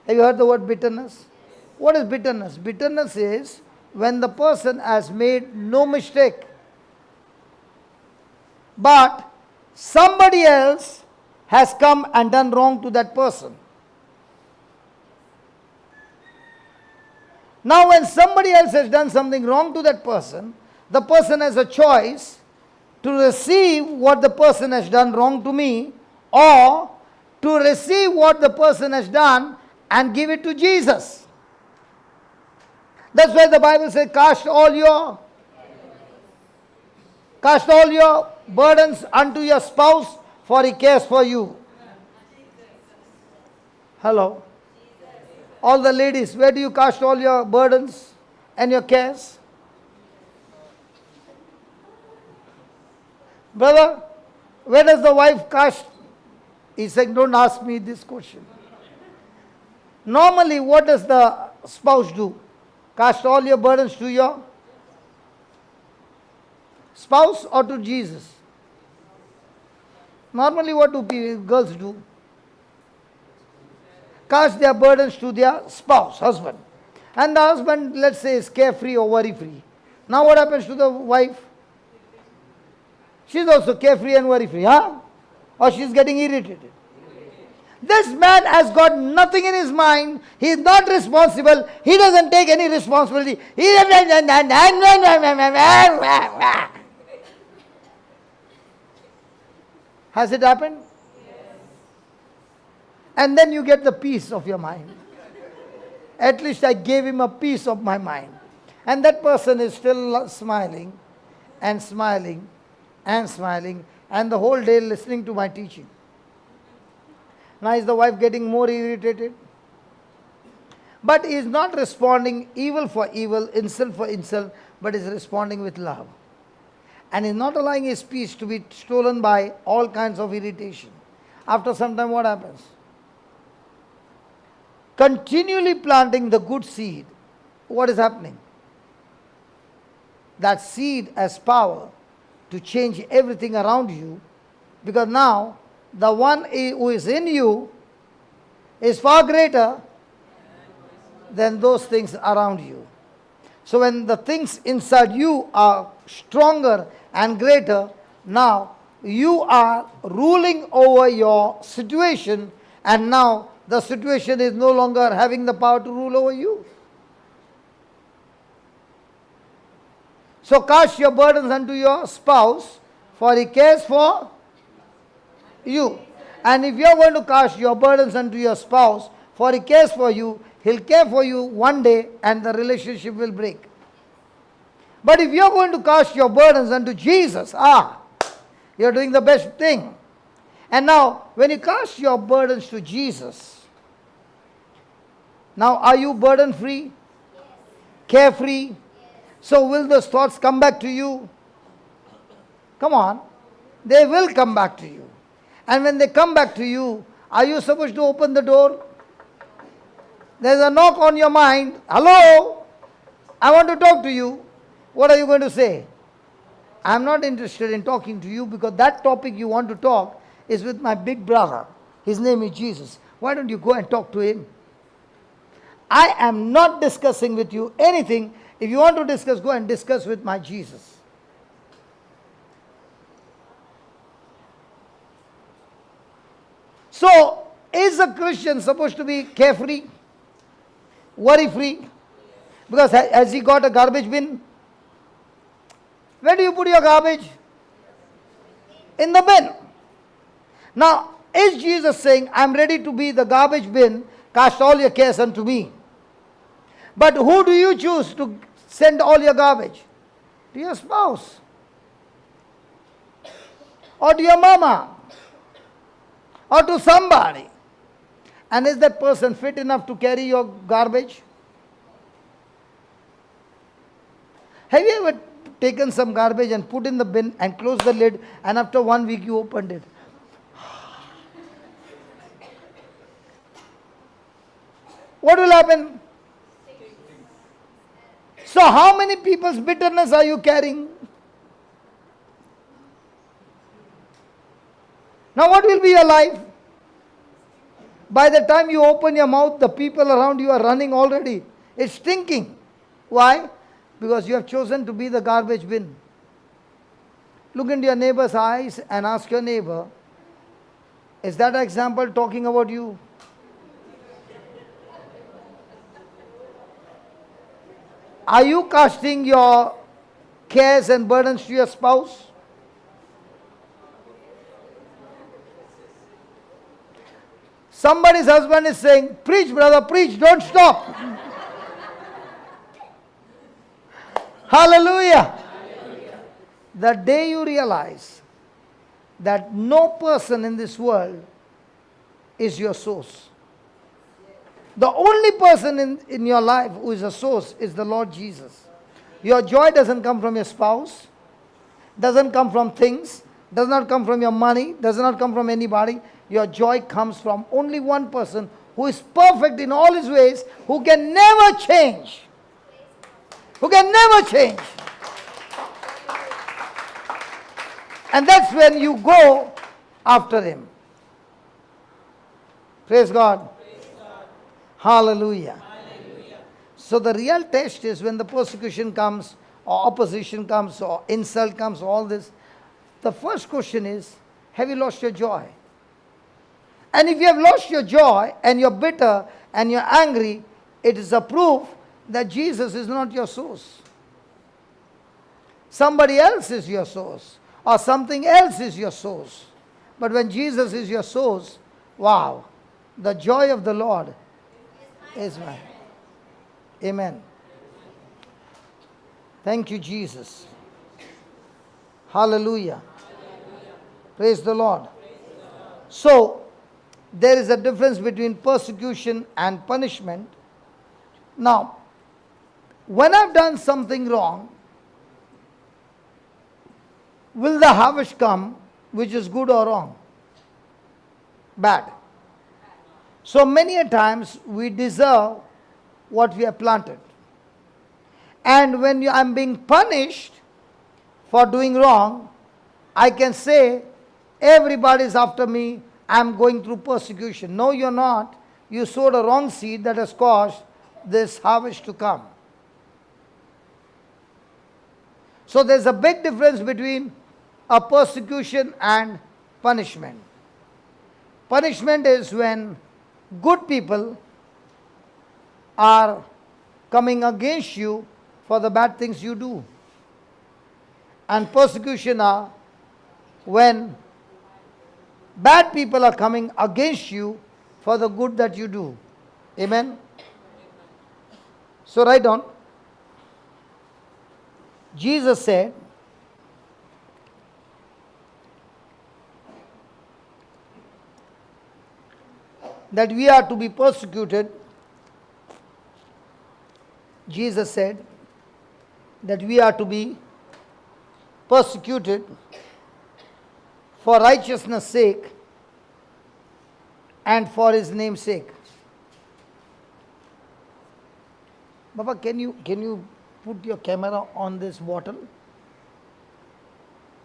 Have you heard the word bitterness? What is bitterness? Bitterness is when the person has made no mistake, but somebody else has come and done wrong to that person. Now when somebody else has done something wrong to that person, the person has a choice to receive what the person has done wrong to me, or to receive what the person has done and give it to Jesus. That's why the Bible says, cast all your burdens unto your spouse, for he cares for you. Hello. All the ladies, where do you cast all your burdens and your cares? Brother, where does the wife cast? He said, don't ask me this question. Normally, what does the spouse do? Cast all your burdens to your spouse or to Jesus? Normally, what do girls do? Cast their burdens to their spouse, husband. And the husband, let's say, is carefree or worry-free. Now what happens to the wife? She's also carefree and worry-free, huh? Or she's getting irritated. This man has got nothing in his mind. He is not responsible. He doesn't take any responsibility. Has it happened? And then you get the peace of your mind. At least I gave him a piece of my mind. And that person is still smiling and smiling and smiling, and the whole day listening to my teaching. Now is the wife getting more irritated? But he is not responding evil for evil, insult for insult, but is responding with love. And is not allowing his peace to be stolen by all kinds of irritation. After some time, what happens? Continually planting the good seed. What is happening? That seed has power to change everything around you, because now the one who is in you is far greater than those things around you. So when the things inside you are stronger and greater, now you are ruling over your situation, and now the situation is no longer having the power to rule over you. So cast your burdens unto your spouse, for he cares for you. And if you are going to cast your burdens unto your spouse, for he cares for you, he'll care for you one day and the relationship will break. But if you are going to cast your burdens unto Jesus, you're doing the best thing. And now, when you cast your burdens to Jesus, now are you burden free? Yes. Carefree? Yes. So will those thoughts come back to you? Come on. They will come back to you. And when they come back to you, are you supposed to open the door? There's a knock on your mind. Hello? I want to talk to you. What are you going to say? I'm not interested in talking to you because that topic you want to talk is with my big brother. His name is Jesus. Why don't you go and talk to him? I am not discussing with you anything. If you want to discuss, go and discuss with my Jesus. So, is a Christian supposed to be carefree, worry-free? Because has he got a garbage bin? Where do you put your garbage? In the bin. Now, is Jesus saying, I'm ready to be the garbage bin, cast all your cares unto me? But who do you choose to send all your garbage? To your spouse. Or to your mama. Or to somebody. And is that person fit enough to carry your garbage? Have you ever taken some garbage and put in the bin and closed the lid, and after 1 week you opened it? What will happen? So how many people's bitterness are you carrying? Now what will be your life? By the time you open your mouth, the people around you are running already. It's stinking. Why? Because you have chosen to be the garbage bin. Look into your neighbor's eyes and ask your neighbor, is that example talking about you? Are you casting your cares and burdens to your spouse? Somebody's husband is saying, preach brother, preach, don't stop. Hallelujah. The day you realize that no person in this world is your source. The only person in your life who is a source is the Lord Jesus. Your joy doesn't come from your spouse, doesn't come from things, does not come from your money, does not come from anybody. Your joy comes from only one person who is perfect in all his ways, who can never change. Who can never change. And that's when you go after him. Praise God. Hallelujah. Hallelujah. So the real test is when the persecution comes, or opposition comes, or insult comes, all this. The first question is, have you lost your joy? And if you have lost your joy, and you're bitter, and you're angry, it is a proof that Jesus is not your source. Somebody else is your source, or something else is your source. But when Jesus is your source, wow, the joy of the Lord is mine. Amen. Thank you, Jesus. Hallelujah. Praise the Lord. So, there is a difference between persecution and punishment. Now, when I've done something wrong, will the harvest come which is good or wrong? Bad. So many a times we deserve what we have planted. And when I'm being punished for doing wrong, I can say, everybody is after me, I'm going through persecution. No, you're not. You sowed a wrong seed that has caused this harvest to come. So there's a big difference between a persecution and punishment. Punishment is when good people are coming against you for the bad things you do. And persecution are when bad people are coming against you for the good that you do. Amen? So write down. Jesus said, that we are to be persecuted. Jesus said that we are to be persecuted for righteousness' sake and for his name's sake. Baba, can you put your camera on this bottle.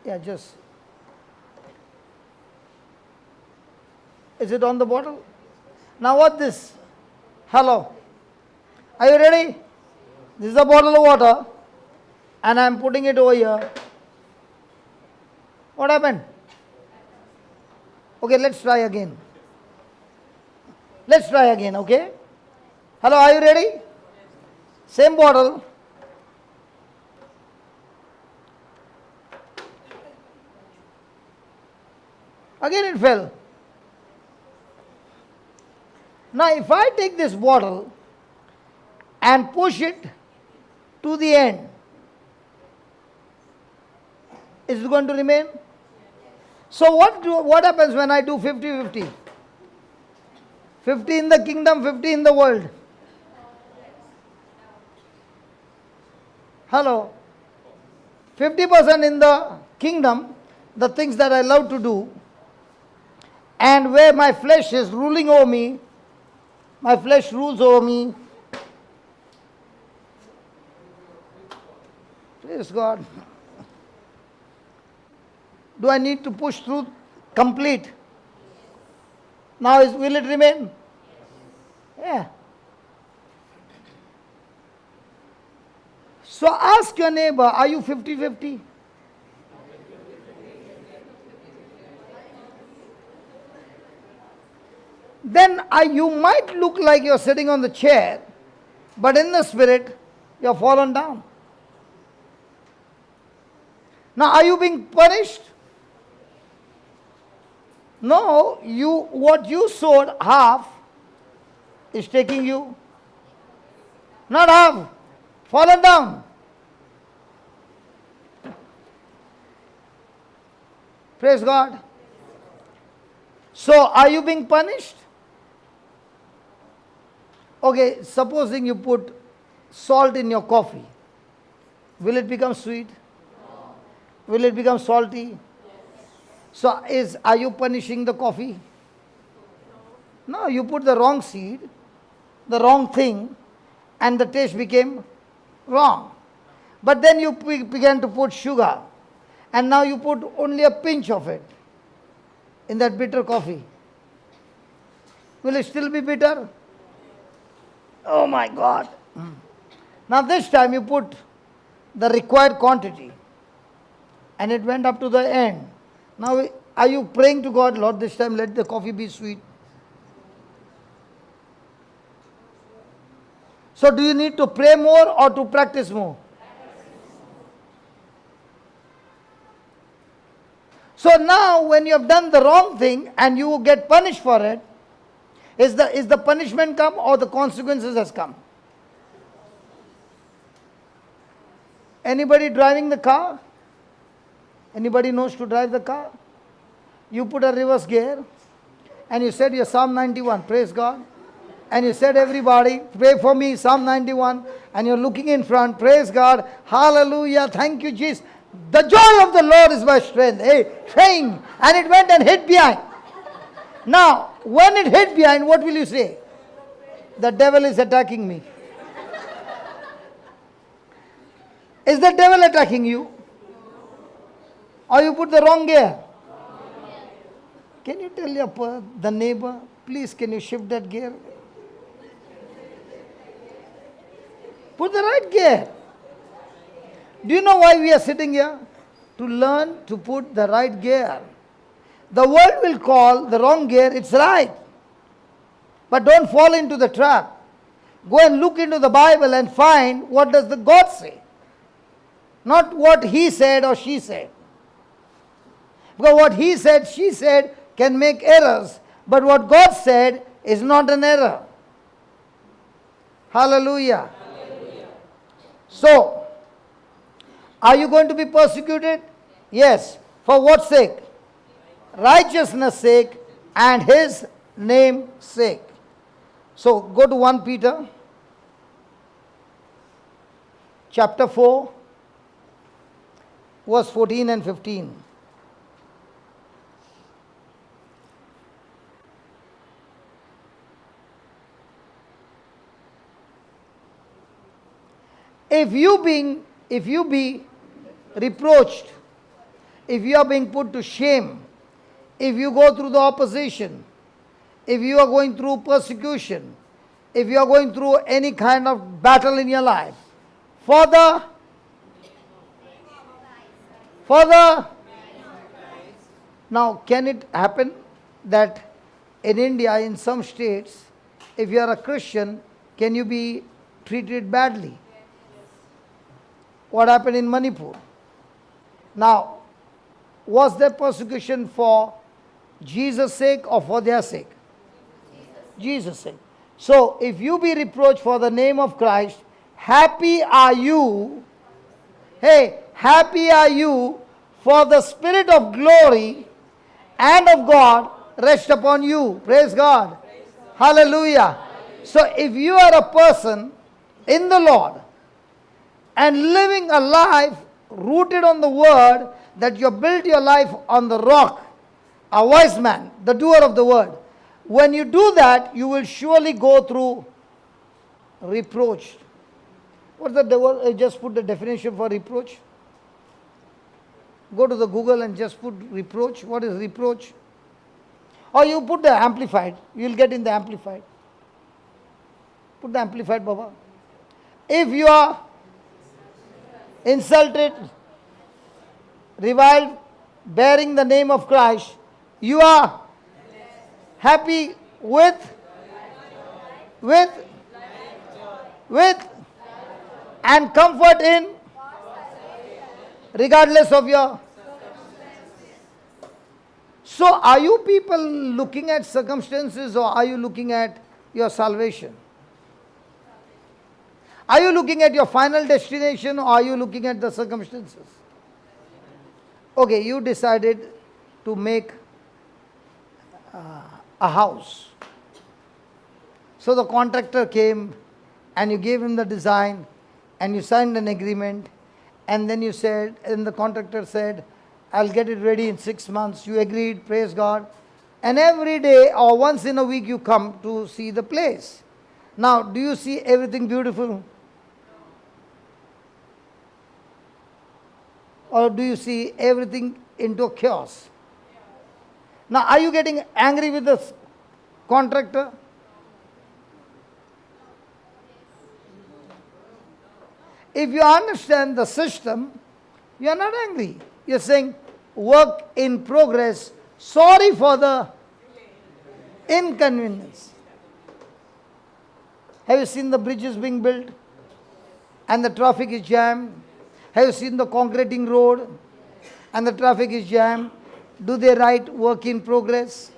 Yeah, just. Is it on the bottle? Now what this? Hello. Are you ready? This is a bottle of water and I am putting it over here. What happened? Okay, let's try again. Let's try again, okay? Hello, are you ready? Same bottle. Again it fell. Now if I take this bottle and push it to the end, is it going to remain? So what happens when I do 50-50? 50 in the kingdom, 50 in the world. Hello. 50% in the kingdom, the things that I love to do, and where my flesh is ruling over me, my flesh rules over me. Praise God. Do I need to push through complete? Now will it remain? Yeah. So ask your neighbor, are you 50-50? Then you might look like you're sitting on the chair, but in the spirit, you're fallen down. Now, are you being punished? No, what you sowed half is taking you. Not half, fallen down. Praise God. So, are you being punished? Okay, supposing you put salt in your coffee, will it become sweet? Will it become salty? So are you punishing the coffee? No, you put the wrong seed, the wrong thing, and the taste became wrong. But then you began to put sugar, and now you put only a pinch of it in that bitter coffee. Will it still be bitter? Oh my God. Now this time you put the required quantity and it went up to the end. Now are you praying to God, Lord, this time let the coffee be sweet? So do you need to pray more or to practice more? So now when you have done the wrong thing and you get punished for it, is the punishment come or the consequences has come? Anybody driving the car? Anybody knows to drive the car? You put a reverse gear and you said your Psalm 91, praise God. And you said everybody, pray for me, Psalm 91. And you're looking in front, praise God, hallelujah, thank you Jesus. The joy of the Lord is my strength. Hey, saying, and it went and hit behind. Now, when it hit behind, what will you say? The devil is attacking me. Is the devil attacking you? Or you put the wrong gear? Can you tell the neighbor, please can you shift that gear? Put the right gear. Do you know why we are sitting here? To learn to put the right gear. The world will call the wrong gear, it's right. But don't fall into the trap. Go and look into the Bible and find what does the God say. Not what he said or she said. Because what he said, she said can make errors. But what God said is not an error. Hallelujah. Hallelujah. So, are you going to be persecuted? Yes. For what sake? Righteousness' sake and his name's sake. So go to 1 Peter chapter 4 verse 14 and 15. If you be reproached, if you are being put to shame, if you go through the opposition, if you are going through persecution, if you are going through any kind of battle in your life, Father, now can it happen that in India, in some states, if you are a Christian, can you be treated badly? What happened in Manipur? Now, was there persecution for Jesus' sake or for their sake? Jesus' sake. So, if you be reproached for the name of Christ, happy are you, happy are you, for the Spirit of glory and of God rest upon you. Praise God. Hallelujah. So, if you are a person in the Lord and living a life rooted on the Word, that you built your life on the rock, a wise man, the doer of the Word, when you do that, you will surely go through reproach. What's the word? I just put the definition for reproach. Go to the Google and just put reproach. What is reproach? Or you put the amplified. You will get in the amplified. Put the amplified, Baba. If you are insulted, reviled, bearing the name of Christ, you are happy with and comfort in, regardless of your. So are you people looking at circumstances, or are you looking at your salvation? Are you looking at your final destination, or are you looking at the circumstances? Okay, you decided to make a house. So the contractor came and you gave him the design and you signed an agreement, and then you said, and the contractor said, I'll get it ready in 6 months. You agreed, praise God. And every day or once in a week you come to see the place. Now, do you see everything beautiful? Or do you see everything into chaos? Now, are you getting angry with the contractor? If you understand the system, you are not angry. You are saying, work in progress, sorry for the inconvenience. Have you seen the bridges being built and the traffic is jammed? Have you seen the concreting road and the traffic is jammed? Do they write work in progress?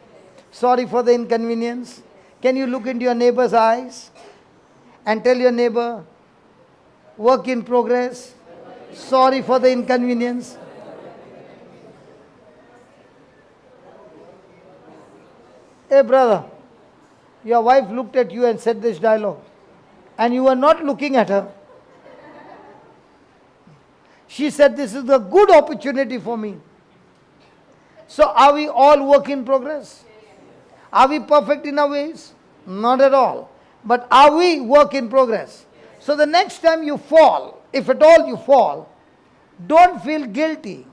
Sorry for the inconvenience. Can you look into your neighbor's eyes and tell your neighbor, work in progress, sorry for the inconvenience? Hey brother, your wife looked at you and said this dialogue, and you were not looking at her. She said, this is a good opportunity for me. So are we all work in progress? Are we perfect in our ways? Not at all. But are we work in progress? So the next time you fall, if at all you fall, don't feel guilty.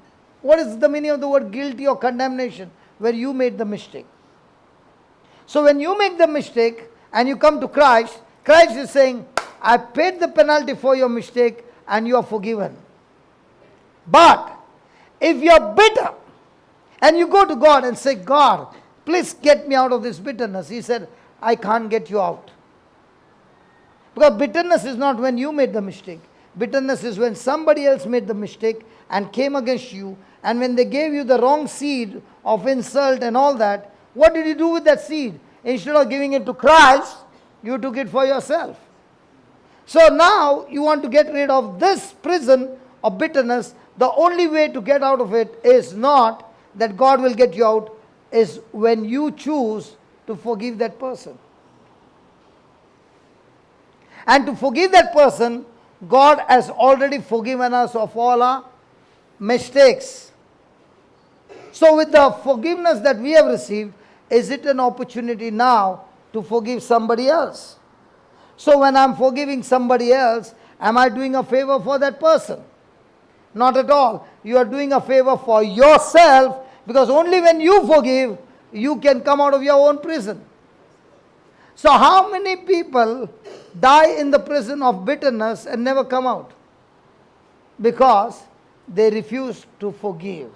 What is the meaning of the word guilty or condemnation? Where you made the mistake. So when you make the mistake and you come to Christ, Christ is saying, I paid the penalty for your mistake and you are forgiven. But if you are bitter and you go to God and say, God, please get me out of this bitterness. He said, I can't get you out. Because bitterness is not when you made the mistake. Bitterness is when somebody else made the mistake and came against you. And when they gave you the wrong seed of insult and all that, what did you do with that seed? Instead of giving it to Christ, you took it for yourself. So now you want to get rid of this prison of bitterness. The only way to get out of it is not that God will get you out, is when you choose to forgive that person. And to forgive that person, God has already forgiven us of all our mistakes. So with the forgiveness that we have received, is it an opportunity now to forgive somebody else? So when I'm forgiving somebody else, Am I doing a favor for that person? Not at all. You are doing a favor for yourself, because only when you forgive, you can come out of your own prison. So how many people die in the prison of bitterness and never come out? Because they refuse to forgive.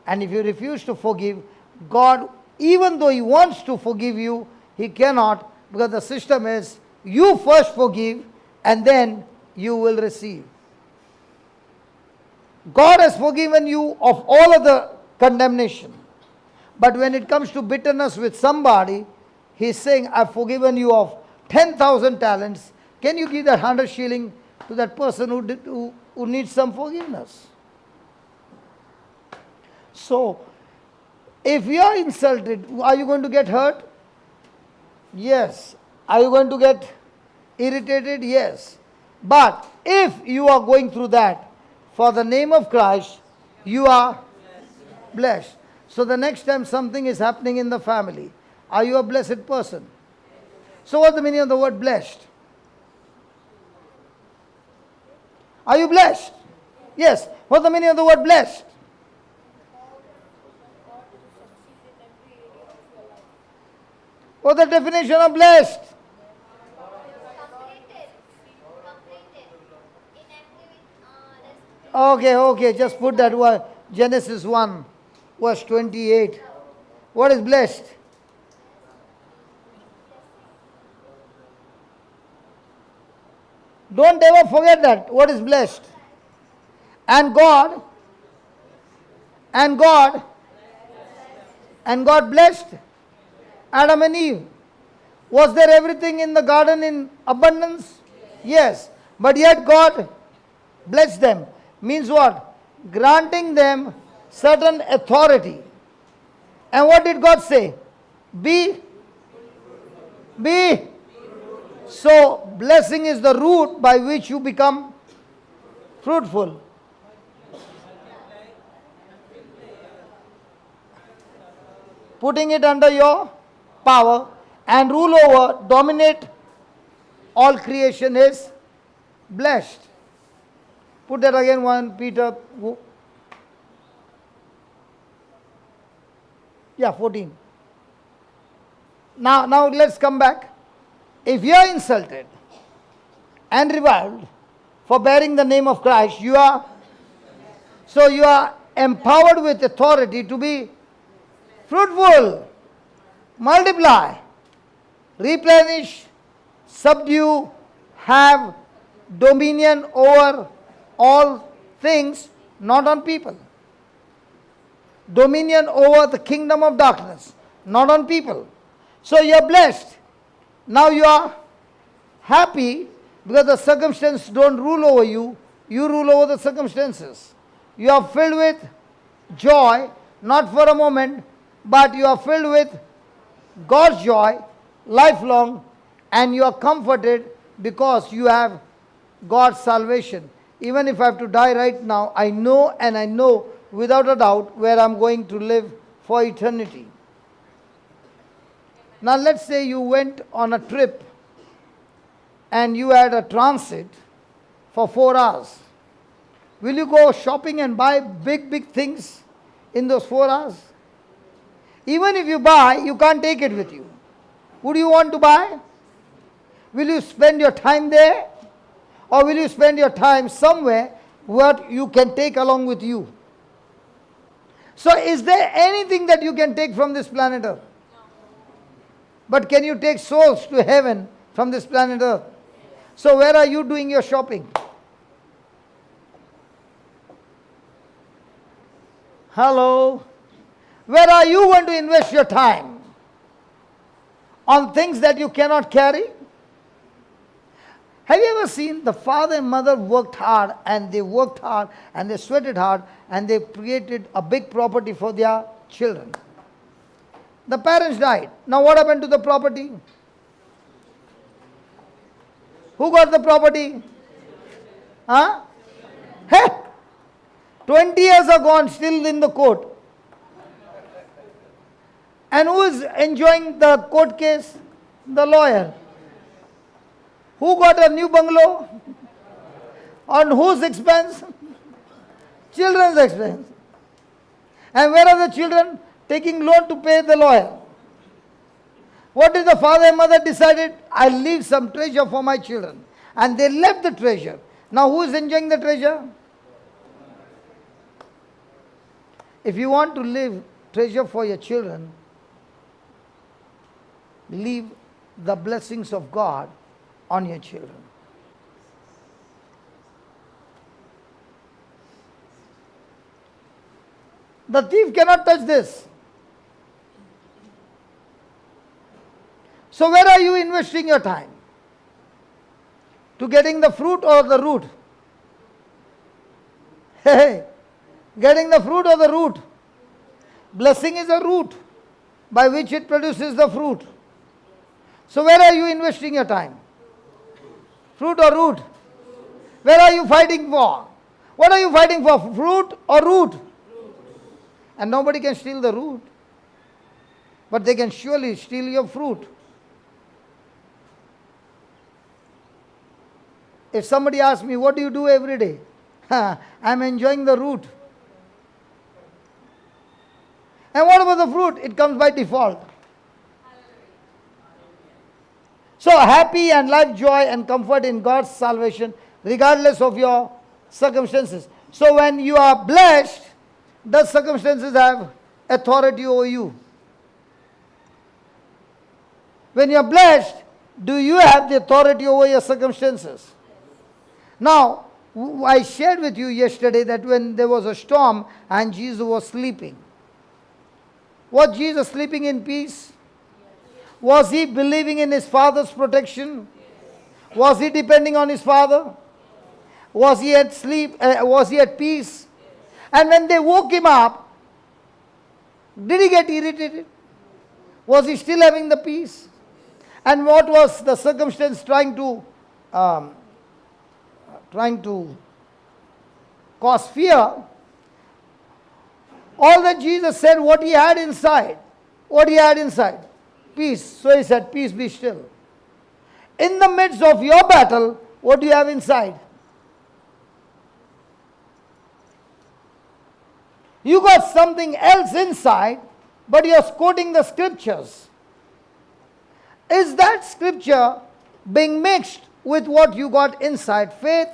And if you refuse to forgive, God, even though He wants to forgive you, He cannot, because the system is you first forgive and then you will receive. God has forgiven you of all of the condemnation. But when it comes to bitterness with somebody, He's saying, I've forgiven you of 10,000 talents. Can you give that 100 shilling to that person who needs some forgiveness? So, if you are insulted, are you going to get hurt? Yes. Are you going to get irritated? Yes. But if you are going through that, for the name of Christ, you are blessed. So the next time something is happening in the family, are you a blessed person? So what's the meaning of the word blessed? Are you blessed? Yes. What's the meaning of the word blessed? What's the definition of blessed? Okay, just put that word. Genesis 1, verse 28. What is blessed? Don't ever forget that. What is blessed? And God blessed Adam and Eve. Was there everything in the garden in abundance? Yes. But yet God blessed them. Means what? Granting them certain authority. And what did God say? Be. So, blessing is the root by which you become fruitful. Putting it under your power and rule over, dominate all creation is blessed. Put that again, 1 Peter. Yeah, 14. Now let's come back. If you are insulted and reviled for bearing the name of Christ, you are empowered with authority to be fruitful, multiply, replenish, subdue, have dominion over all things, not on people. Dominion over the kingdom of darkness, not on people. So you are blessed. Now you are happy because the circumstances don't rule over you. You rule over the circumstances. You are filled with joy, not for a moment, but you are filled with God's joy, lifelong, and you are comforted because you have God's salvation. Even if I have to die right now, I know without a doubt where I am going to live for eternity. Now let's say you went on a trip and you had a transit for 4 hours. Will you go shopping and buy big things in those 4 hours? Even if you buy, you can't take it with you. Would you want to buy? Will you spend your time there? Or will you spend your time somewhere what you can take along with you? So is there anything that you can take from this planet Earth? But can you take souls to heaven from this planet Earth? So where are you doing your shopping? Hello? Where are you going to invest your time? On things that you cannot carry? Have you ever seen the father and mother worked hard and they sweated hard and they created a big property for their children? The parents died. Now what happened to the property? Who got the property? Huh? Hey! 20 years are gone, still in the court. And who is enjoying the court case? The lawyer. Who got a new bungalow? On whose expense? Children's expense. And where are the children? Taking loan to pay the lawyer. What did the father and mother decided? I'll leave some treasure for my children. And they left the treasure. Now who is enjoying the treasure? If you want to leave treasure for your children, leave the blessings of God on your children. The thief cannot touch this. So where are you investing your time? To getting the fruit or the root? Hey, getting the fruit or the root? Blessing is a root by which it produces the fruit. So where are you investing your time? Fruit or root? Where are you fighting for? What are you fighting for? Fruit or root? And nobody can steal the root. But they can surely steal your fruit. If somebody asks me, what do you do every day? I'm enjoying the root. And what about the fruit? It comes by default. So happy and life, joy and comfort in God's salvation, regardless of your circumstances. So when you are blessed, does circumstances have authority over you? When you are blessed, do you have the authority over your circumstances? Now, I shared with you yesterday that when there was a storm and Jesus was sleeping, was Jesus sleeping in peace? Was he believing in his Father's protection? Was he depending on his Father? Was he at sleep? Was he at peace? And when they woke him up, did he get irritated? Was he still having the peace? And what was the circumstance trying to cause fear? All that Jesus said, what he had inside. What he had inside? Peace. So he said, peace, be still. In the midst of your battle, what do you have inside? You got something else inside, but you're quoting the scriptures. Is that scripture being mixed with what you got inside, faith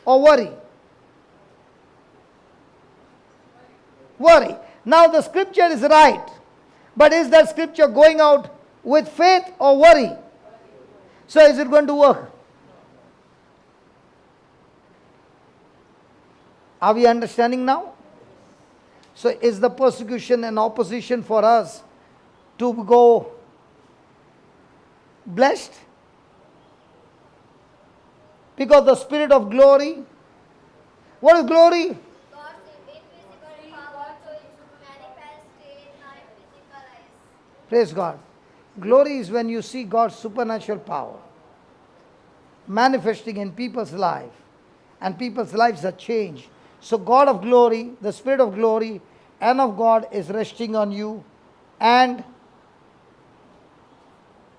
or worry? Worry. Now the scripture is right, but is that scripture going out with faith or worry? So is it going to work? Are we understanding now? So is the persecution and opposition for us to go blessed? Because the Spirit of glory. What is glory? God's invisible power to manifest in my physical eyes. Praise God. Glory is when you see God's supernatural power manifesting in people's life, and people's lives are changed. So God of glory, the Spirit of glory and of God is resting on you, and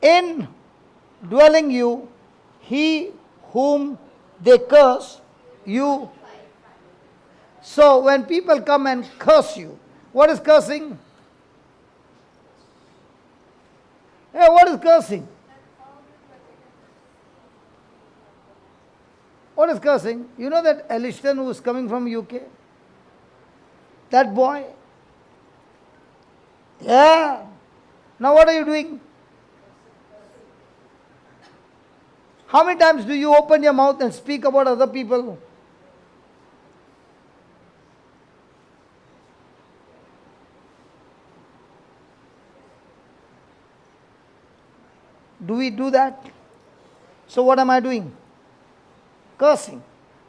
in dwelling you, he whom they curse, you. So when people come and curse you, what is cursing? Hey, what is cursing? What is cursing? You know that Aliston who is coming from UK? That boy? Yeah. Now what are you doing? How many times do you open your mouth and speak about other people? Do we do that? So what am I doing? Cursing.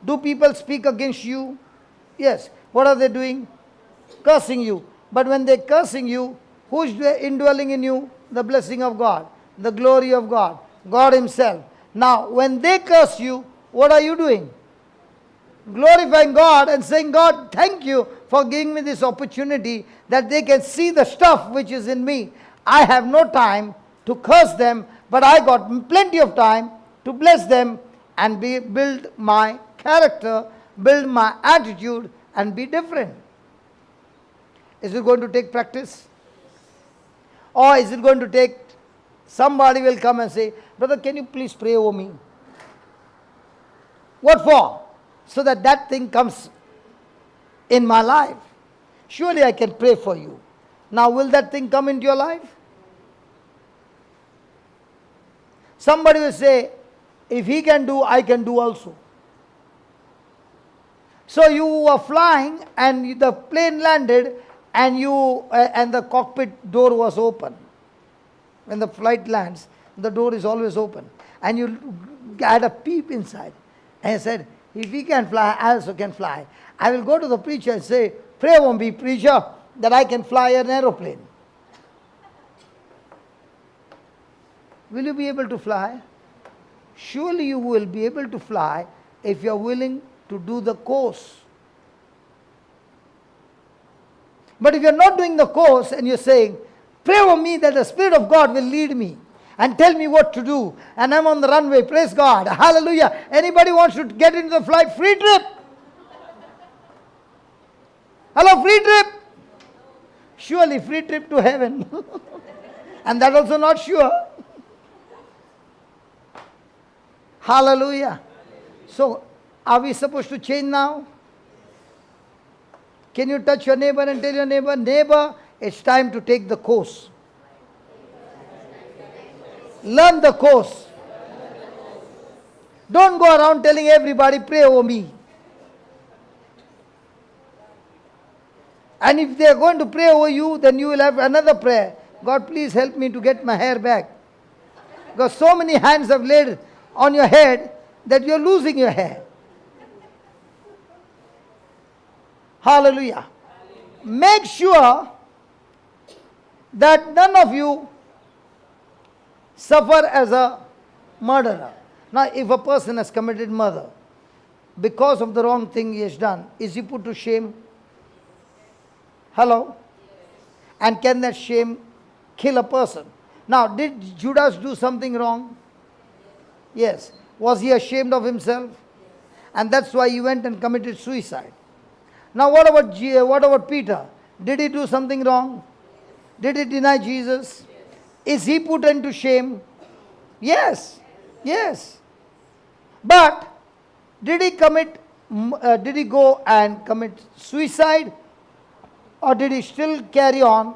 Do people speak against you? Yes. What are they doing? Cursing you. But when they're cursing you, who is indwelling in you? The blessing of God, the glory of God, God Himself. Now, when they curse you, what are you doing? Glorifying God and saying, God, thank you for giving me this opportunity that they can see the stuff which is in me. I have no time to curse them, but I got plenty of time to bless them and build my character, build my attitude, and be different. Is it going to take practice? Or is it going to take somebody will come and say, brother, can you please pray over me? What for? So that that thing comes in my life. Surely I can pray for you. Now will that thing come into your life? Somebody will say, if he can do, I can do also. So you were flying and the plane landed and and the cockpit door was open. When the flight lands, the door is always open. And you had a peep inside. And he said, if he can fly, I also can fly. I will go to the preacher and say, pray over me, preacher, that I can fly an aeroplane. Will you be able to fly? Surely you will be able to fly if you are willing to do the course. But if you are not doing the course and you are saying, pray over me that the Spirit of God will lead me and tell me what to do, and I'm on the runway, praise God, hallelujah. Anybody wants to get into the flight? Free trip. Hello, free trip. Surely free trip to heaven. And that also not sure. Hallelujah. So, are we supposed to change now? Can you touch your neighbor and tell your neighbor, neighbor, it's time to take the course. Learn the course. Don't go around telling everybody, pray over me. And if they are going to pray over you, then you will have another prayer. God, please help me to get my hair back. Because so many hands have laid on your head that you are losing your hair. Hallelujah. Make sure that none of you suffer as a murderer. Now, if a person has committed murder because of the wrong thing he has done, is he put to shame? Hello? And can that shame kill a person? Now, did Judas do something wrong? Yes. Was he ashamed of himself? And that's why he went and committed suicide. Now, what about Peter? Did he do something wrong? Did he deny Jesus? Is he put into shame? Yes. Yes. But did he go and commit suicide? Or did he still carry on?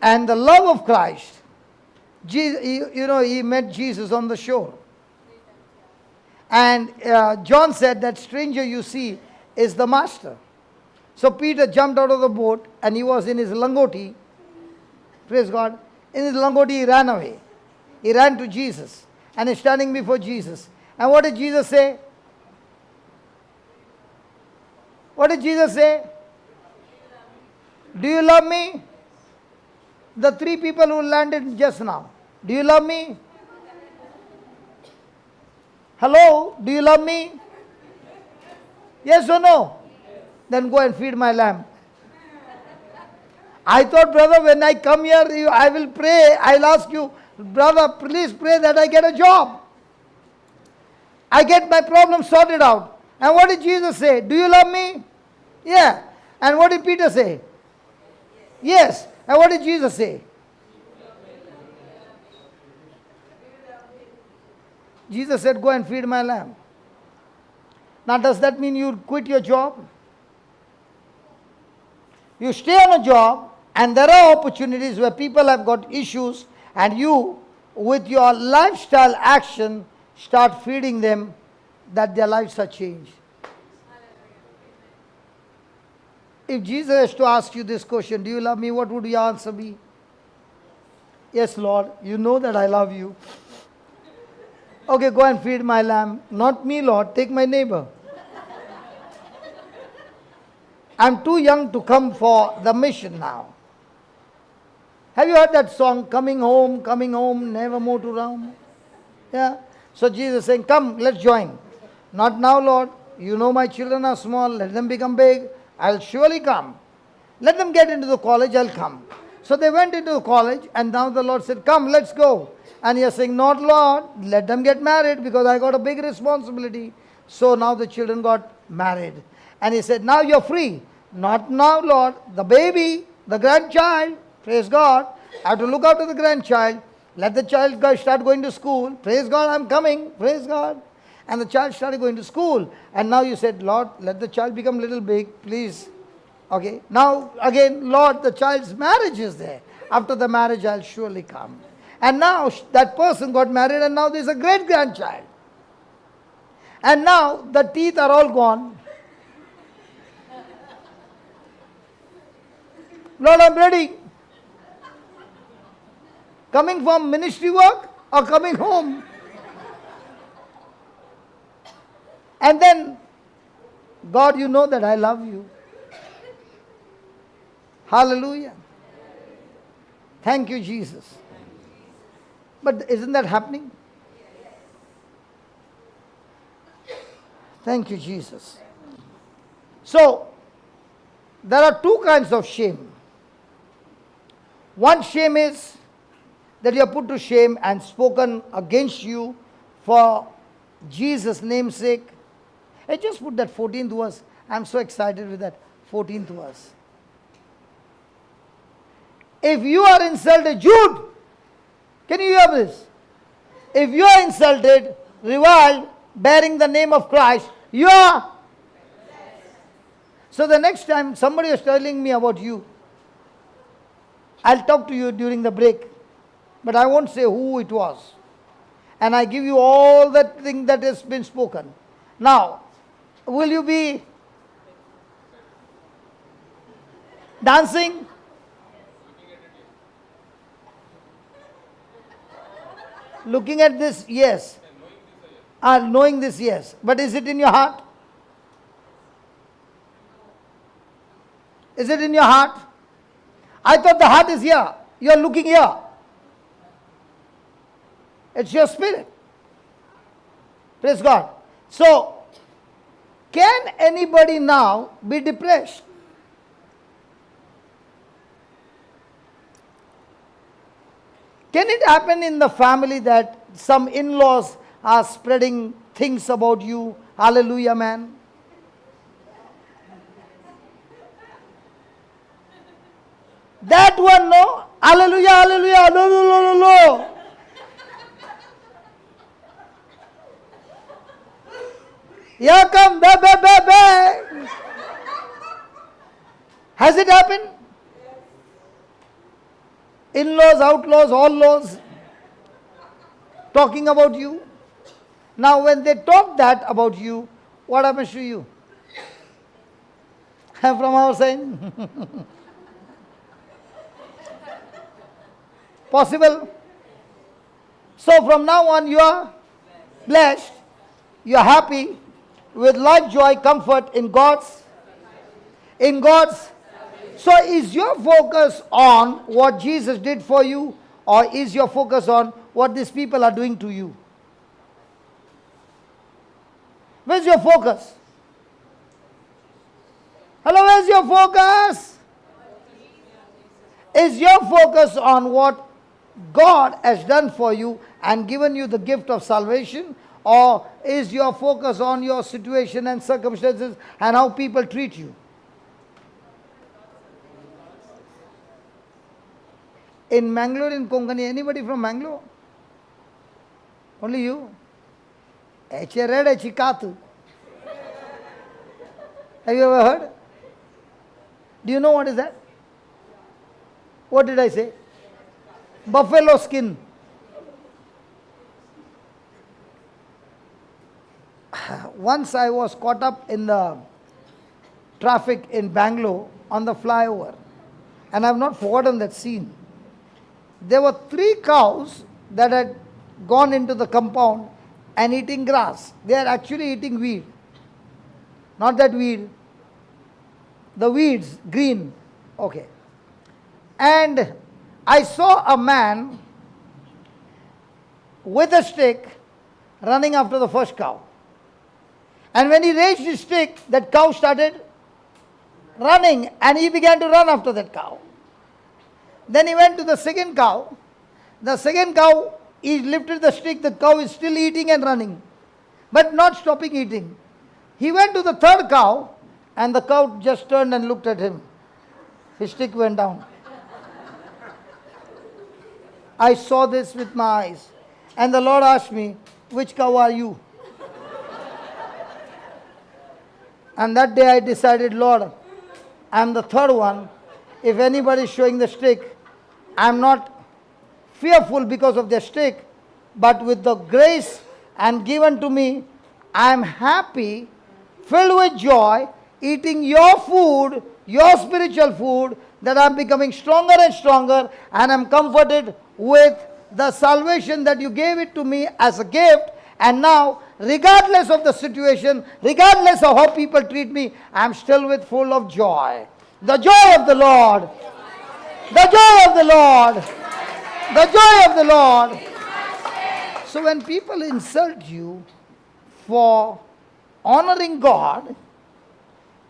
And the love of Christ, he met Jesus on the shore. And John said that stranger you see is the master. So Peter jumped out of the boat and he was in his langoti. Praise God. In his langoti he ran away. He ran to Jesus and is standing before Jesus. And what did Jesus say? What did Jesus say? Do you love me? The three people who landed just now. Do you love me? Hello? Do you love me? Yes or no? Then go and feed my lamb. I thought, brother, when I come here, I will pray. I'll ask you, brother, please pray that I get a job. I get my problem sorted out. And what did Jesus say? Do you love me? Yeah. And what did Peter say? Yes. And what did Jesus say? Jesus said, go and feed my lamb. Now, does that mean you quit your job? You stay on a job, and there are opportunities where people have got issues, and you, with your lifestyle action, start feeding them that their lives are changed. If Jesus has to ask you this question, do you love me? What would your answer be? Yes, Lord, you know that I love you. Okay, go and feed my lamb. Not me, Lord, take my neighbor. I'm too young to come for the mission now. Have you heard that song, coming home, never more to roam? Yeah. So Jesus is saying, come, let's join. Not now, Lord. You know my children are small. Let them become big. I'll surely come. Let them get into the college. I'll come. So they went into the college, and now the Lord said, come, let's go. And you're saying, not Lord, let them get married because I got a big responsibility. So now the children got married. And he said, now you're free. Not now, Lord. The baby, the grandchild, praise God. I have to look after the grandchild. Let the child start going to school. Praise God, I'm coming. Praise God. And the child started going to school. And now you said, Lord, let the child become little big, please. Okay. Now again, Lord, the child's marriage is there. After the marriage, I'll surely come. And now that person got married and now there's a great grandchild. And now the teeth are all gone. Lord, I'm ready. Coming from ministry work or coming home? And then, God, you know that I love you. Hallelujah. Thank you, Jesus. But isn't that happening? Thank you, Jesus. So, there are two kinds of shame. One shame is that you are put to shame and spoken against you for Jesus' name's sake. I just put that 14th verse. I'm so excited with that 14th verse. If you are insulted, Jude, can you hear this? If you are insulted, reviled, bearing the name of Christ, you are. So the next time somebody is telling me about you, I'll talk to you during the break, but I won't say who it was. And I give you all that thing that has been spoken. Now, will you be dancing? Looking at this, yes. Knowing this, yes. But is it in your heart? Is it in your heart? I thought the heart is here. You are looking here. It's your spirit. Praise God. So, can anybody now be depressed? Can it happen in the family that some in-laws are spreading things about you? Hallelujah, man. That one, no? Hallelujah, hallelujah, no, no, no, no, no. Here come, ba, ba, ba, ba. Has it happened? In-laws, outlaws, all laws talking about you. Now when they talk that about you, what happens to you? From our side? Possible? So from now on you are blessed, you are happy, with life, joy, comfort in God's. So is your focus on what Jesus did for you, or is your focus on what these people are doing to you? Where's your focus? Hello, where's your focus? Is your focus on what God has done for you and given you the gift of salvation, or is your focus on your situation and circumstances and how people treat you? In Mangalore, in Konkani, anybody from Mangalore? Only you? Eche red, eche katu. Have you ever heard? Do you know what is that? What did I say? Buffalo skin. Once I was caught up in the traffic in Bangalore on the flyover, and I have not forgotten that scene. There were 3 cows that had gone into the compound and eating grass. They are actually eating weed. Not that weed. The weeds, green. Okay. And I saw a man with a stick running after the first cow. And when he raised his stick, that cow started running and he began to run after that cow. Then he went to the second cow. The second cow, he lifted the stick, the cow is still eating and running. but not stopping eating. He went to the third cow, and the cow just turned and looked at him. His stick went down. I saw this with my eyes. And the Lord asked me, which cow are you? And that day I decided, Lord, I'm the third one. If anybody is showing the stick, I'm not fearful because of their stick, but with the grace and given to me, I'm happy, filled with joy, eating your food, your spiritual food, that I'm becoming stronger and stronger, and I'm comforted with the salvation that you gave it to me as a gift. And now, regardless of the situation, regardless of how people treat me, I'm still with full of joy. The joy of the Lord. The joy of the Lord. The joy of the Lord. So when people insult you for honoring God,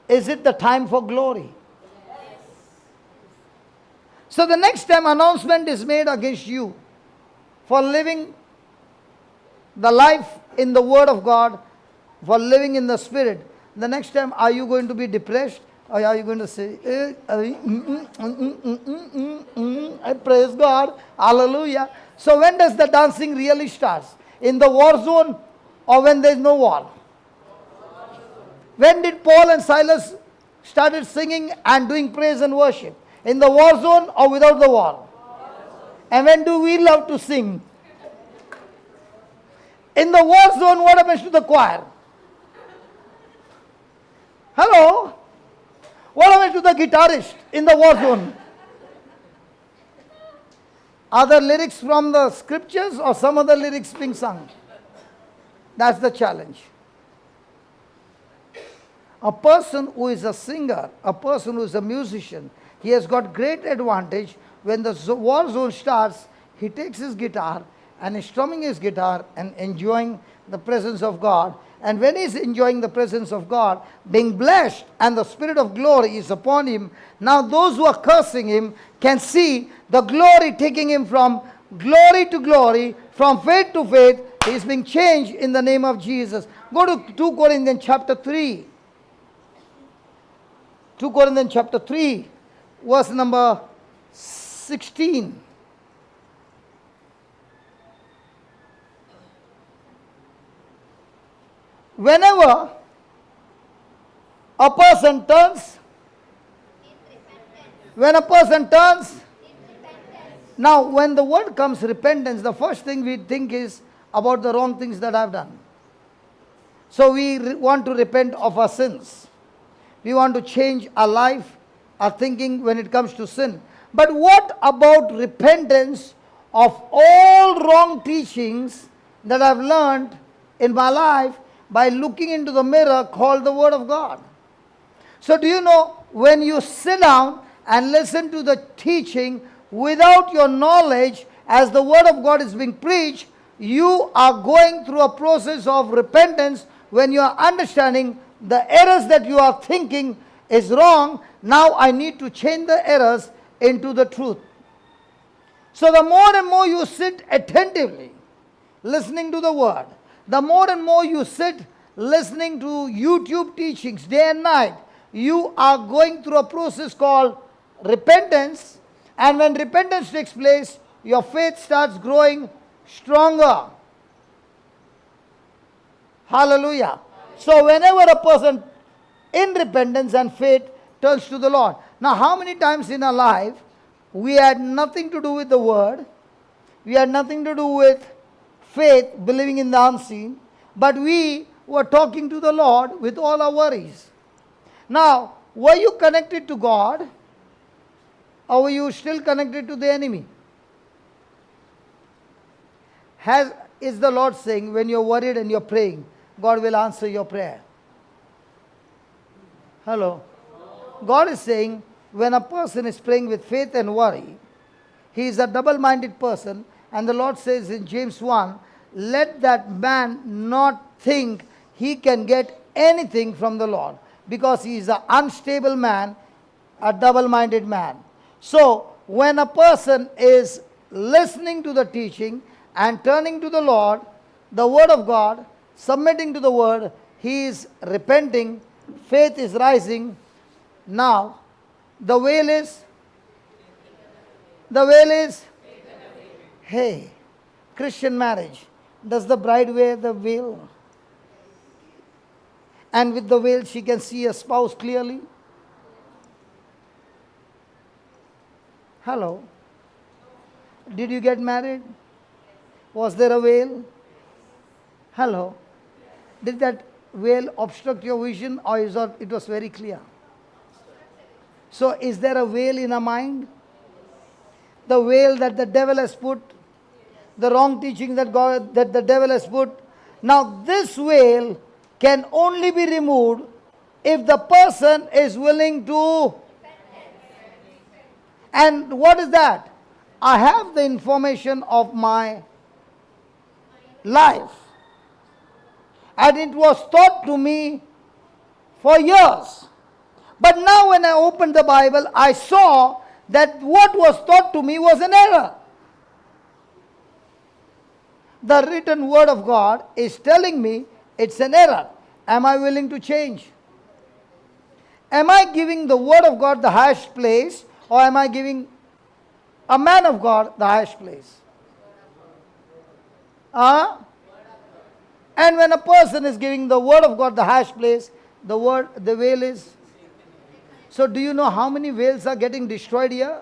is it the time for glory? So the next time announcement is made against you for living the life in the Word of God, for living in the Spirit, the next time, are you going to be depressed? Or are you going to say, I praise God, hallelujah. So when does the dancing really start? In the war zone or when there is no war? When did Paul and Silas started singing and doing praise and worship? In the war zone or without the war? And when do we love to sing? In the war zone, what happens to the choir? Hello? What happens to the guitarist in the war zone? Are the lyrics from the scriptures or some other lyrics being sung? That's the challenge. A person who is a singer, a person who is a musician, he has got great advantage. When the war zone starts, he takes his guitar and is strumming his guitar and enjoying the presence of God. And when he is enjoying the presence of God, being blessed, and the Spirit of glory is upon him, now those who are cursing him can see the glory taking him from glory to glory, from faith to faith. He is being changed in the name of Jesus. Go to 2 Corinthians chapter 3. 2 Corinthians chapter 3, verse number 16. Whenever a person turns, now when the word comes repentance, the first thing we think is about the wrong things that I've done. So we want to repent of our sins. We want to change our life, our thinking when it comes to sin. But what about repentance of all wrong teachings that I've learned in my life by looking into the mirror called the Word of God? So do you know, when you sit down and listen to the teaching without your knowledge, as the Word of God is being preached, you are going through a process of repentance when you are understanding the errors that you are thinking is wrong. Now I need to change the errors into the truth. So the more and more you sit attentively listening to the Word, the more and more you sit listening to YouTube teachings day and night, you are going through a process called repentance. And when repentance takes place, your faith starts growing stronger. Hallelujah. So whenever a person in repentance and faith turns to the Lord. Now, how many times in our life we had nothing to do with the Word, we had nothing to do with faith, believing in the unseen, but we were talking to the Lord with all our worries. Now, were you connected to God, or were you still connected to the enemy? Is the Lord saying, when you're worried and you're praying, God will answer your prayer? Hello? God is saying, when a person is praying with faith and worry, he is a double-minded person. And the Lord says in James 1, let that man not think he can get anything from the Lord, because he is an unstable man, a double-minded man. So, when a person is listening to the teaching and turning to the Lord, the Word of God, submitting to the word, he is repenting, faith is rising. Now, the veil is, hey, Christian marriage. Does the bride wear the veil? And with the veil she can see a spouse clearly? Hello? Did you get married? Was there a veil? Hello? Did that veil obstruct your vision, or it was very clear? So is there a veil in our mind? The veil that the devil has put, the wrong teaching that the devil has put. Now this veil can only be removed if the person is willing to. And what is that? I have the information of my life, and it was taught to me for years. But now when I opened the Bible, I saw that what was taught to me was an error. The written word of God is telling me it's an error. Am I willing to change? Am I giving the word of God the highest place, or am I giving a man of God the highest place? And when a person is giving the word of God the highest place, the veil is. So do you know how many veils are getting destroyed here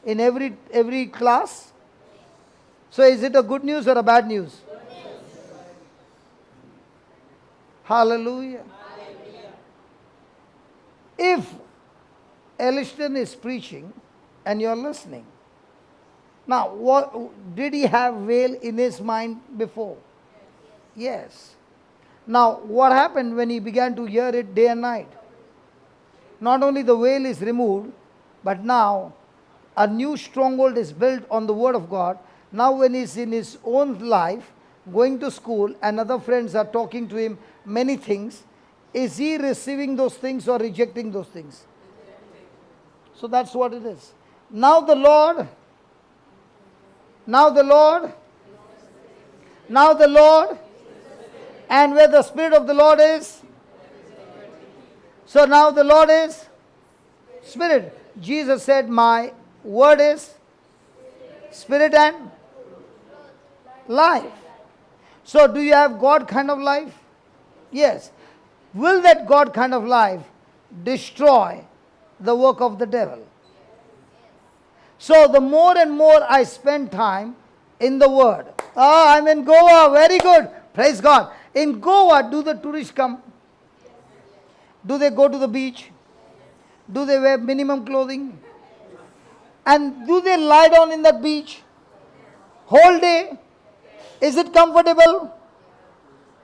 in every class? So is it a good news or a bad news? Hallelujah. If Elliston is preaching and you are listening, now did he have veil in his mind before? Yes. Now what happened when he began to hear it day and night? Not only the veil is removed, but now a new stronghold is built on the word of God. Now when he's in his own life, going to school, and other friends are talking to him many things, is he receiving those things or rejecting those things? So that's what it is. Now the Lord, and where the Spirit of the Lord is. So now the Lord is Spirit. Jesus said, my word is Spirit and life. So do you have God kind of life? Yes. Will that God kind of life destroy the work of the devil? So the more and more I spend time in the Word. I'm in Goa, very good. Praise God. In Goa, do the tourists come? Do they go to the beach? Do they wear minimum clothing? And do they lie down in that beach whole day? Is it comfortable?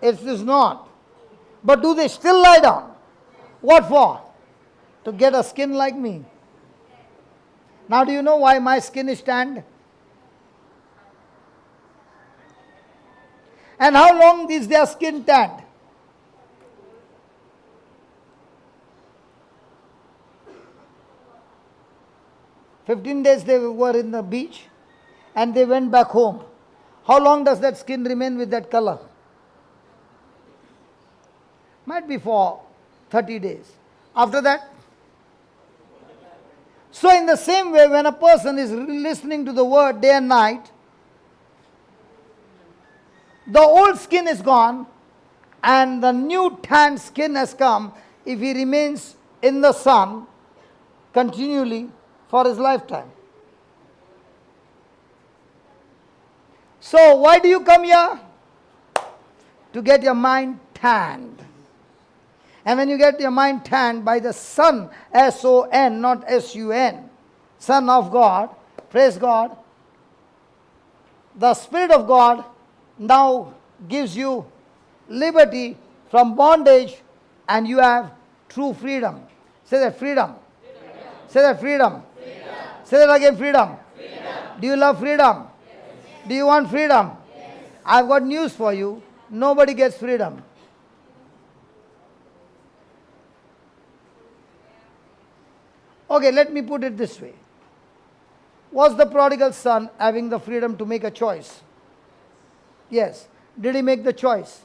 It is not. But do they still lie down? What for? To get a skin like me. Now do you know why my skin is tanned? And how long is their skin tanned? "15 days they were in the beach and they went back home. How long does that skin remain with that color? Might be for 30 days. After that? So in the same way, when a person is listening to the word day and night, the old skin is gone and the new tanned skin has come if he remains in the sun continually for his lifetime. So why do you come here? To get your mind tanned. And when you get your mind tanned by the Son, S-O-N, not S-U-N, Son of God, praise God, the Spirit of God now gives you liberty from bondage, and you have true freedom. Say that, freedom. Say that, freedom. Say that again, freedom. Do you love freedom? Yes. Do you want freedom? Yes. I've got news for you. Nobody gets freedom. Okay, let me put it this way. Was the prodigal son having the freedom to make a choice? Yes. Did he make the choice?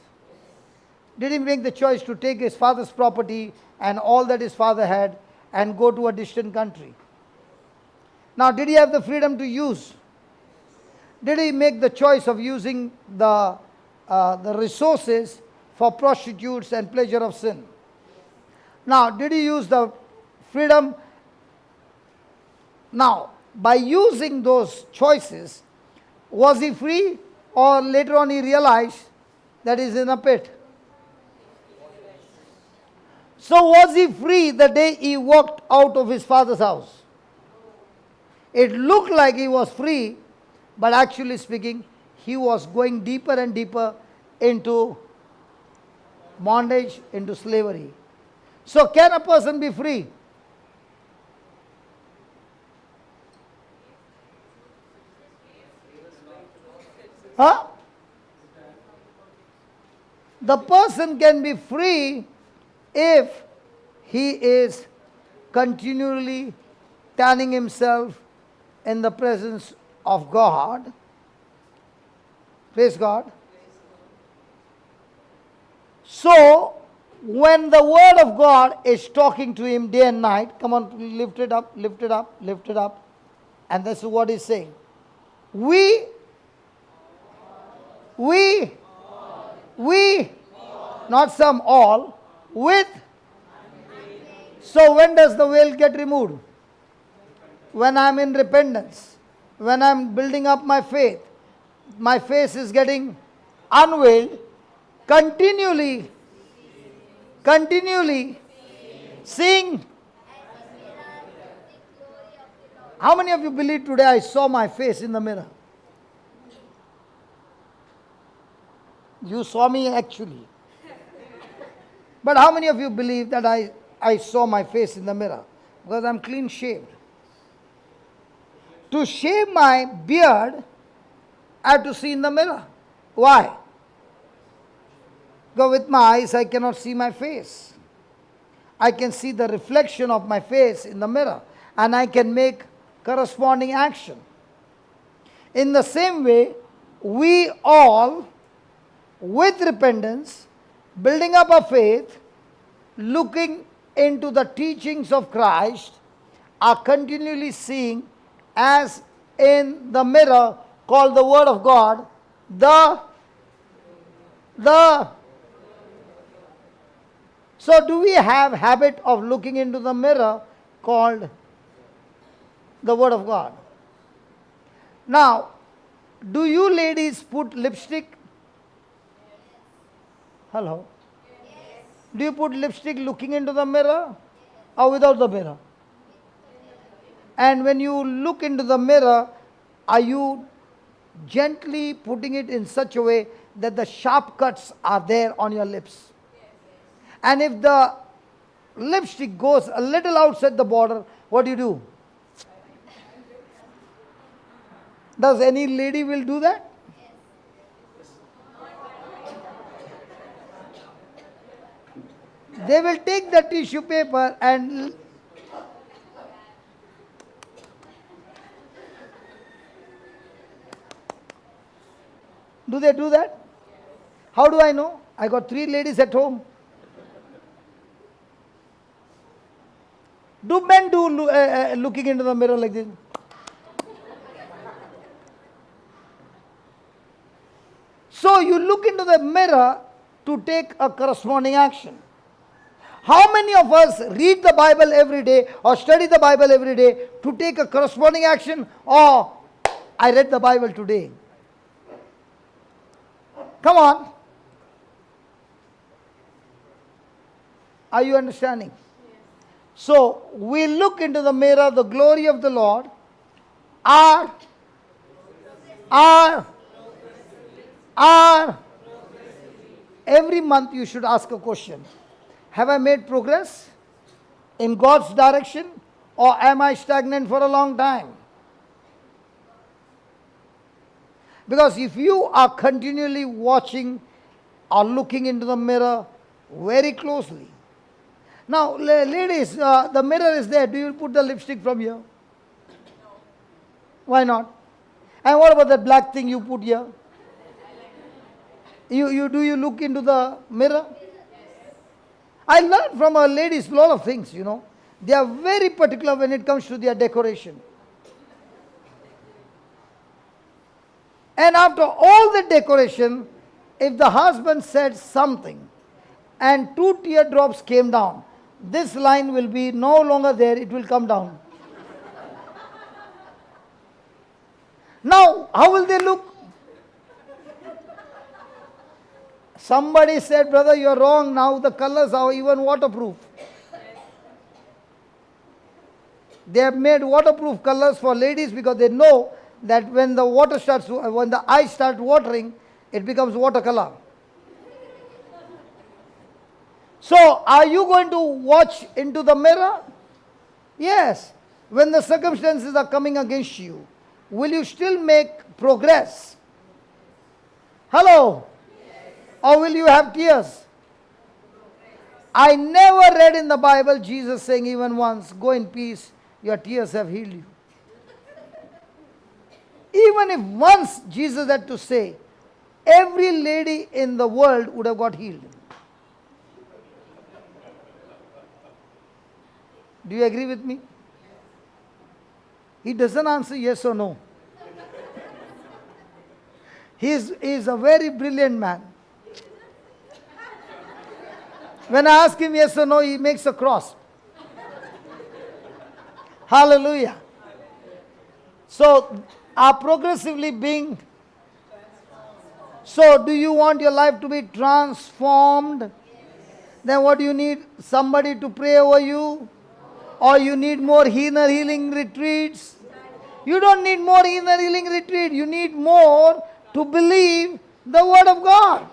Did he make the choice to take his father's property and all that his father had and go to a distant country? Now, did he have the freedom to use? Did he make the choice of using the resources for prostitutes and pleasure of sin? Now, did he use the freedom? Now, by using those choices, was he free, or later on he realized that he's in a pit? So was he free the day he walked out of his father's house? It looked like he was free, but actually speaking, he was going deeper and deeper into bondage, into slavery. So can a person be free? Huh? The person can be free if he is continually tanning himself in the presence of God. Praise God. So, when the Word of God is talking to him day and night, come on, lift it up, lift it up, lift it up. And this is what he's saying. We, not some, all, with. So when does the veil get removed? When I'm in repentance, when I'm building up my faith, my face is getting unveiled, continually seeing. How many of you believe today I saw my face in the mirror? You saw me actually. But how many of you believe that I saw my face in the mirror? Because I'm clean shaved. To shave my beard, I have to see in the mirror. Why? Because with my eyes I cannot see my face. I can see the reflection of my face in the mirror, and I can make corresponding action. In the same way, we all, with repentance, building up our faith, looking into the teachings of Christ, are continually seeing, as in the mirror called the Word of God, so do we have habit of looking into the mirror called the Word of God? Now, do you ladies put lipstick? Hello? Yes. Do you put lipstick looking into the mirror or without the mirror? And when you look into the mirror, are you gently putting it in such a way that the sharp cuts are there on your lips? And if the lipstick goes a little outside the border, what do? Does any lady will do that? They will take the tissue paper and do they do that? How do I know? I got 3 ladies at home. Do men do looking into the mirror like this? So you look into the mirror to take a corresponding action. How many of us read the Bible every day or study the Bible every day to take a corresponding action? Or I read the Bible today. Come on. Are you understanding? So we look into the mirror, the glory of the Lord. Every month you should ask a question. Have I made progress in God's direction, or am I stagnant for a long time? Because if you are continually watching or looking into the mirror very closely. Now, ladies, the mirror is there. Do you put the lipstick from here? No. Why not? And what about that black thing you put here? Do you look into the mirror? I learned from our ladies a lot of things, you know. They are very particular when it comes to their decoration. And after all the decoration, if the husband said something and 2 teardrops came down, this line will be no longer there, it will come down. Now, how will they look? Somebody said, brother, you are wrong. Now the colors are even waterproof. They have made waterproof colors for ladies because they know that when the eyes start watering, it becomes watercolor. So, are you going to watch into the mirror? Yes. When the circumstances are coming against you, will you still make progress? Hello? Or will you have tears? I never read in the Bible Jesus saying even once, go in peace, your tears have healed you. Even if once Jesus had to say, every lady in the world would have got healed. Do you agree with me? He doesn't answer yes or no. He is a very brilliant man. When I ask him yes or no, he makes a cross. Hallelujah. So, are progressively being. So, do you want your life to be transformed? Then what do you need? Somebody to pray over you? Or you need more inner healing retreats? You don't need more inner healing retreat. You need more to believe the word of God.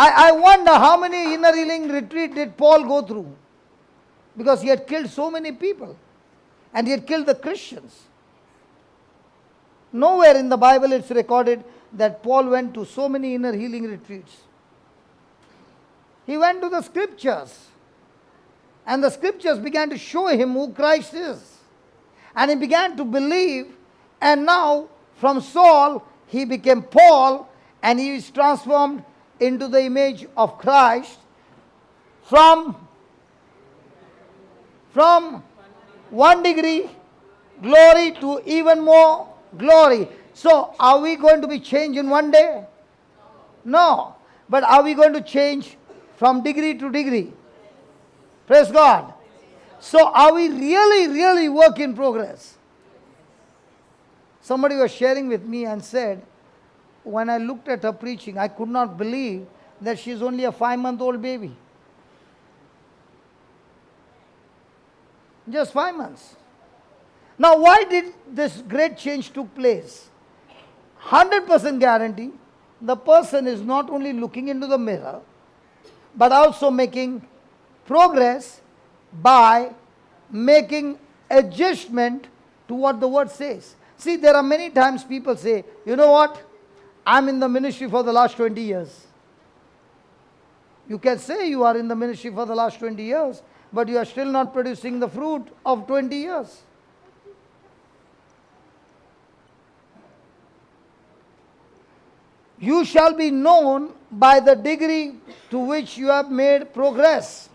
I wonder how many inner healing retreat did Paul go through? Because he had killed so many people. And he had killed the Christians. Nowhere in the Bible it's recorded that Paul went to so many inner healing retreats. He went to the scriptures. And the scriptures began to show him who Christ is. And he began to believe. And now from Saul he became Paul. And he is transformed into the image of Christ from 1 degree glory to even more glory. So, are we going to be changed in one day? No. But are we going to change from degree to degree? Praise God. So, are we really work in progress? Somebody was sharing with me and said, when I looked at her preaching, I could not believe that she is only a 5-month-old baby. Just 5 months. Now, why did this great change took place? 100% guarantee, the person is not only looking into the mirror, but also making progress by making adjustment to what the word says. See, there are many times people say, you know what? I'm in the ministry for the last 20 years. You can say you are in the ministry for the last 20 years, but you are still not producing the fruit of 20 years. You shall be known by the degree to which you have made progress,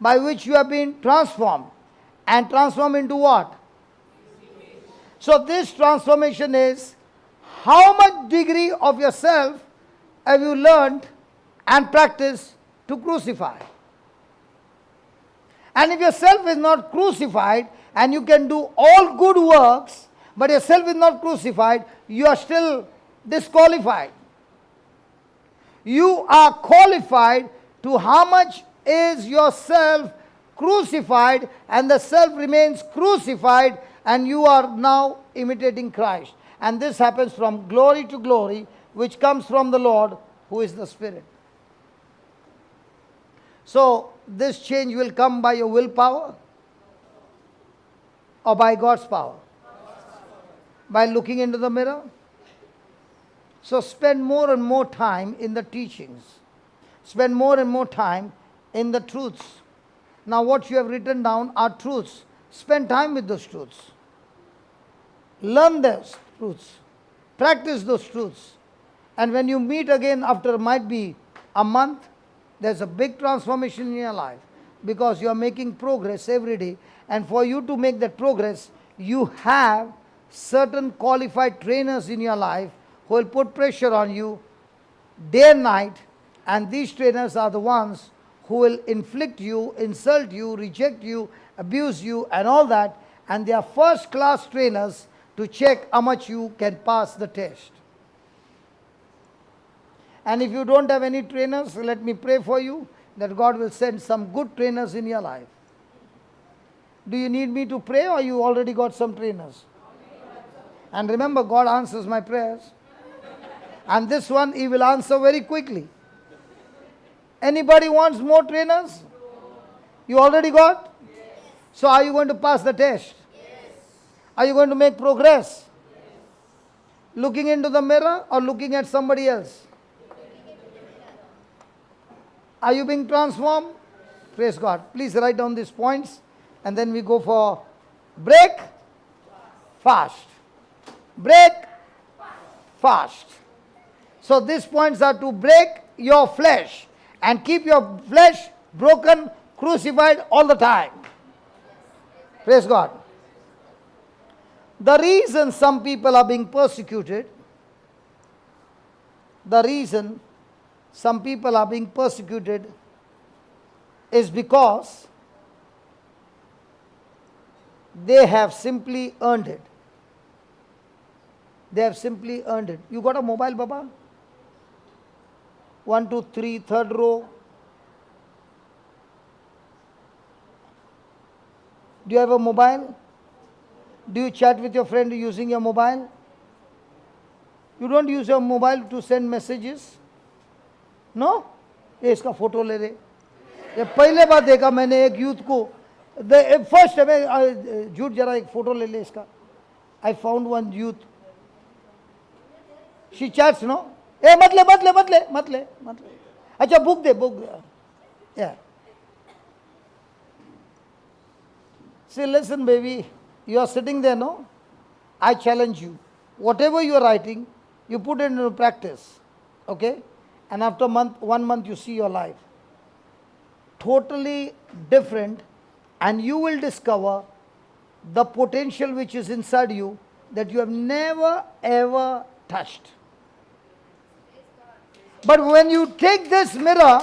by which you have been transformed. And transformed into what? So this transformation is, how much degree of yourself have you learned and practiced to crucify? And if yourself is not crucified and you can do all good works, but yourself is not crucified, you are still disqualified. You are qualified to how much is yourself crucified, and the self remains crucified, and you are now imitating Christ. And this happens from glory to glory, which comes from the Lord, who is the Spirit. So, this change will come by your willpower or by God's power? By looking into the mirror? So, spend more and more time in the teachings. Spend more and more time in the truths. Now, what you have written down are truths. Spend time with those truths. Learn those truths. Practice those truths. And when you meet again after might be a month, There's a big transformation in your life because you are making progress every day. And for you to make that progress, you have certain qualified trainers in your life who will put pressure on you day and night. And these trainers are the ones who will inflict you, insult you, reject you, abuse you, and all that. And they are first class trainers to check how much you can pass the test. And if you don't have any trainers, let me pray for you that God will send some good trainers in your life. Do you need me to pray, or you already got some trainers? And remember, God answers my prayers. And this one, He will answer very quickly. Anybody wants more trainers? You already got? So are you going to pass the test? Are you going to make progress? Looking into the mirror or looking at somebody else? Are you being transformed? Praise God. Please write down these points, and then we go for break, fast. Break, fast. So these points are to break your flesh and keep your flesh broken, crucified all the time. Praise God. The reason some people are being persecuted, is because they have simply earned it. They have simply earned it. You got a mobile, Baba? 1, 2, 3, third row. Do you have a mobile? Do you chat with your friend using your mobile? You don't use your mobile to send messages? No? ये इसका photo ले रहे. ये पहले बार देखा मैंने एक youth को. फर्स्ट में झूठ जरा एक फोटो ले ले इसका. I found one youth. She chats, no? ए मत ले. अच्छा book they. Yeah. See, listen, baby. You are sitting there, no? I challenge you. Whatever you are writing, you put it into practice. Okay? And after 1 month, you see your life totally different, and you will discover the potential which is inside you that you have never ever touched. But when you take this mirror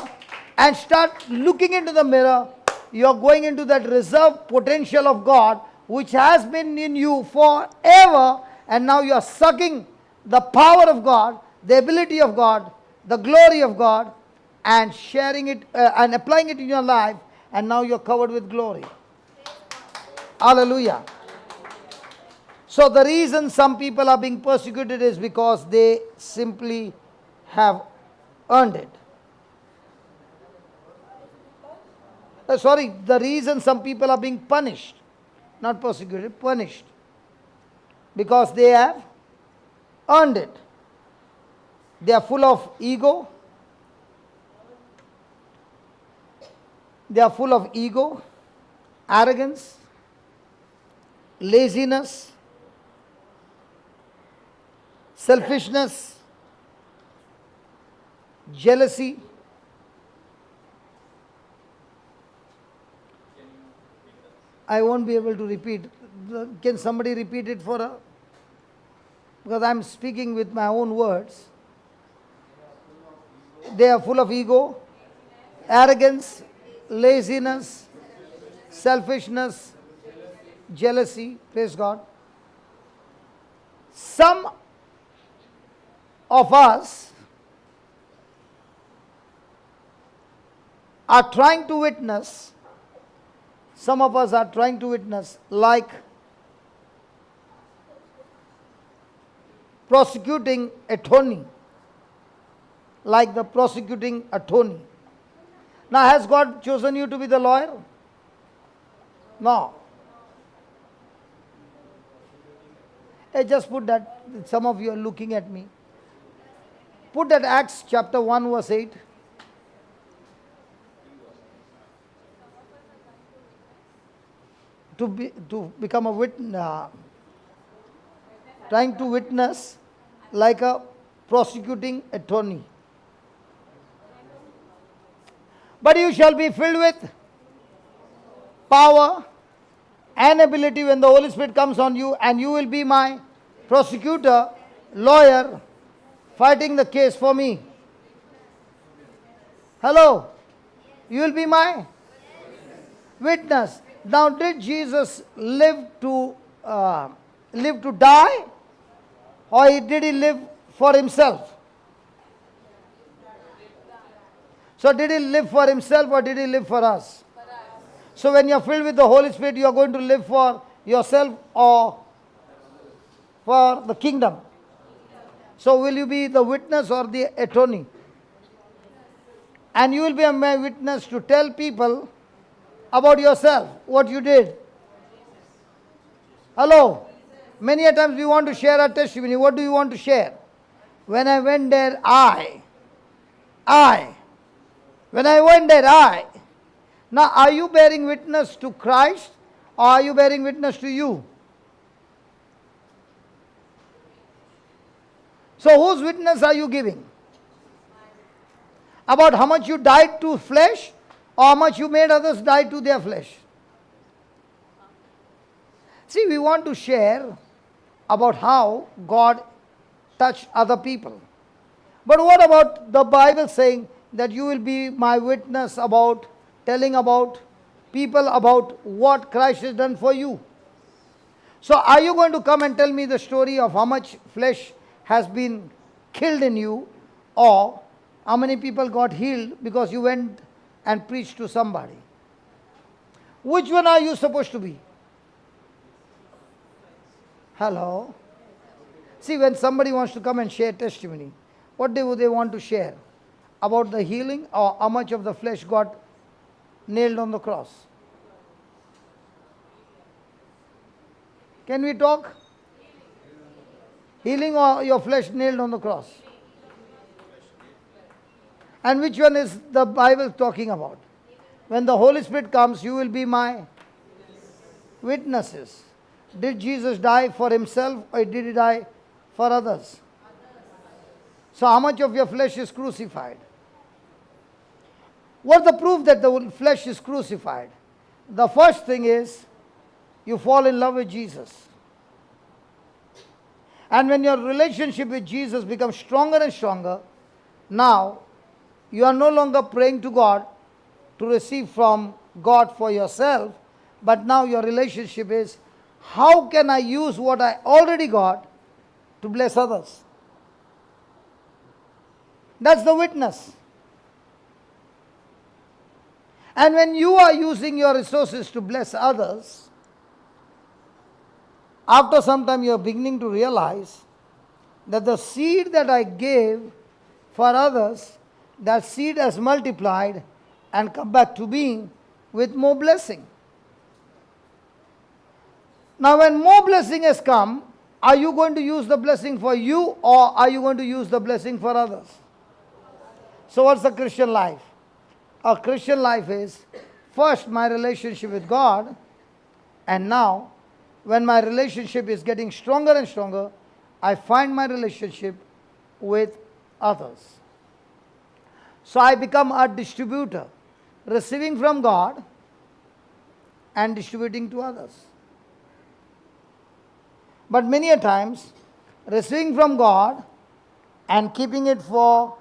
and start looking into the mirror, you are going into that reserved potential of God which has been in you forever, and now you are sucking the power of God, the ability of God, the glory of God, and sharing it and applying it in your life, and now you are covered with glory. Hallelujah. So the reason some people are being persecuted is because they simply have earned it. The reason some people are being punished, not persecuted, punished, because they have earned it. They are full of ego. They are full of ego, arrogance, laziness, selfishness, jealousy. I won't be able to repeat. Can somebody repeat it for her? Because I am speaking with my own words. They are full of ego, arrogance, laziness, selfishness, jealousy. Praise God. Some of us are trying to witness, like prosecuting attorney, like the prosecuting attorney. Now, has God chosen you to be the lawyer? No. Hey, just put that. Some of you are looking at me. Put that Acts chapter 1 verse 8. To become a witness, trying to witness like a prosecuting attorney. But you shall be filled with power and ability when the Holy Spirit comes on you, and you will be my prosecutor, lawyer, fighting the case for me. Hello? You will be my witness. Now, did Jesus live to die, or did he live for himself? So, did he live for himself, or did he live for us? So, when you are filled with the Holy Spirit, you are going to live for yourself or for the kingdom. So, will you be the witness or the attorney? And you will be a witness to tell people about yourself, what you did. Hello? Many a times we want to share our testimony. What do you want to share? When I went there, When I went there, Now, are you bearing witness to Christ, or are you bearing witness to you? So, whose witness are you giving? About how much you died to flesh, or how much you made others die to their flesh? See, we want to share about how God touched other people. But what about the Bible saying that you will be my witness about telling about people about what Christ has done for you? So, are you going to come and tell me the story of how much flesh has been killed in you, or how many people got healed because you went and preached to somebody? Which one are you supposed to be? Hello? See, when somebody wants to come and share testimony, what do they want to share? About the healing, or how much of the flesh got nailed on the cross? Can we talk? Healing or your flesh nailed on the cross? And which one is the Bible talking about? When the Holy Spirit comes, you will be my witnesses. Did Jesus die for himself, or did he die for others? So, how much of your flesh is crucified? What's the proof that the flesh is crucified? The first thing is you fall in love with Jesus. And when your relationship with Jesus becomes stronger and stronger, now you are no longer praying to God to receive from God for yourself, but now your relationship is, how can I use what I already got to bless others? That's the witness. And when you are using your resources to bless others, after some time you are beginning to realize that the seed that I gave for others, that seed has multiplied and come back to being with more blessing. Now, when more blessing has come, are you going to use the blessing for you, or are you going to use the blessing for others? So, what's the Christian life? A Christian life is first my relationship with God, and now when my relationship is getting stronger and stronger, I find my relationship with others. So I become a distributor, receiving from God and distributing to others. But many a times, receiving from God and keeping it for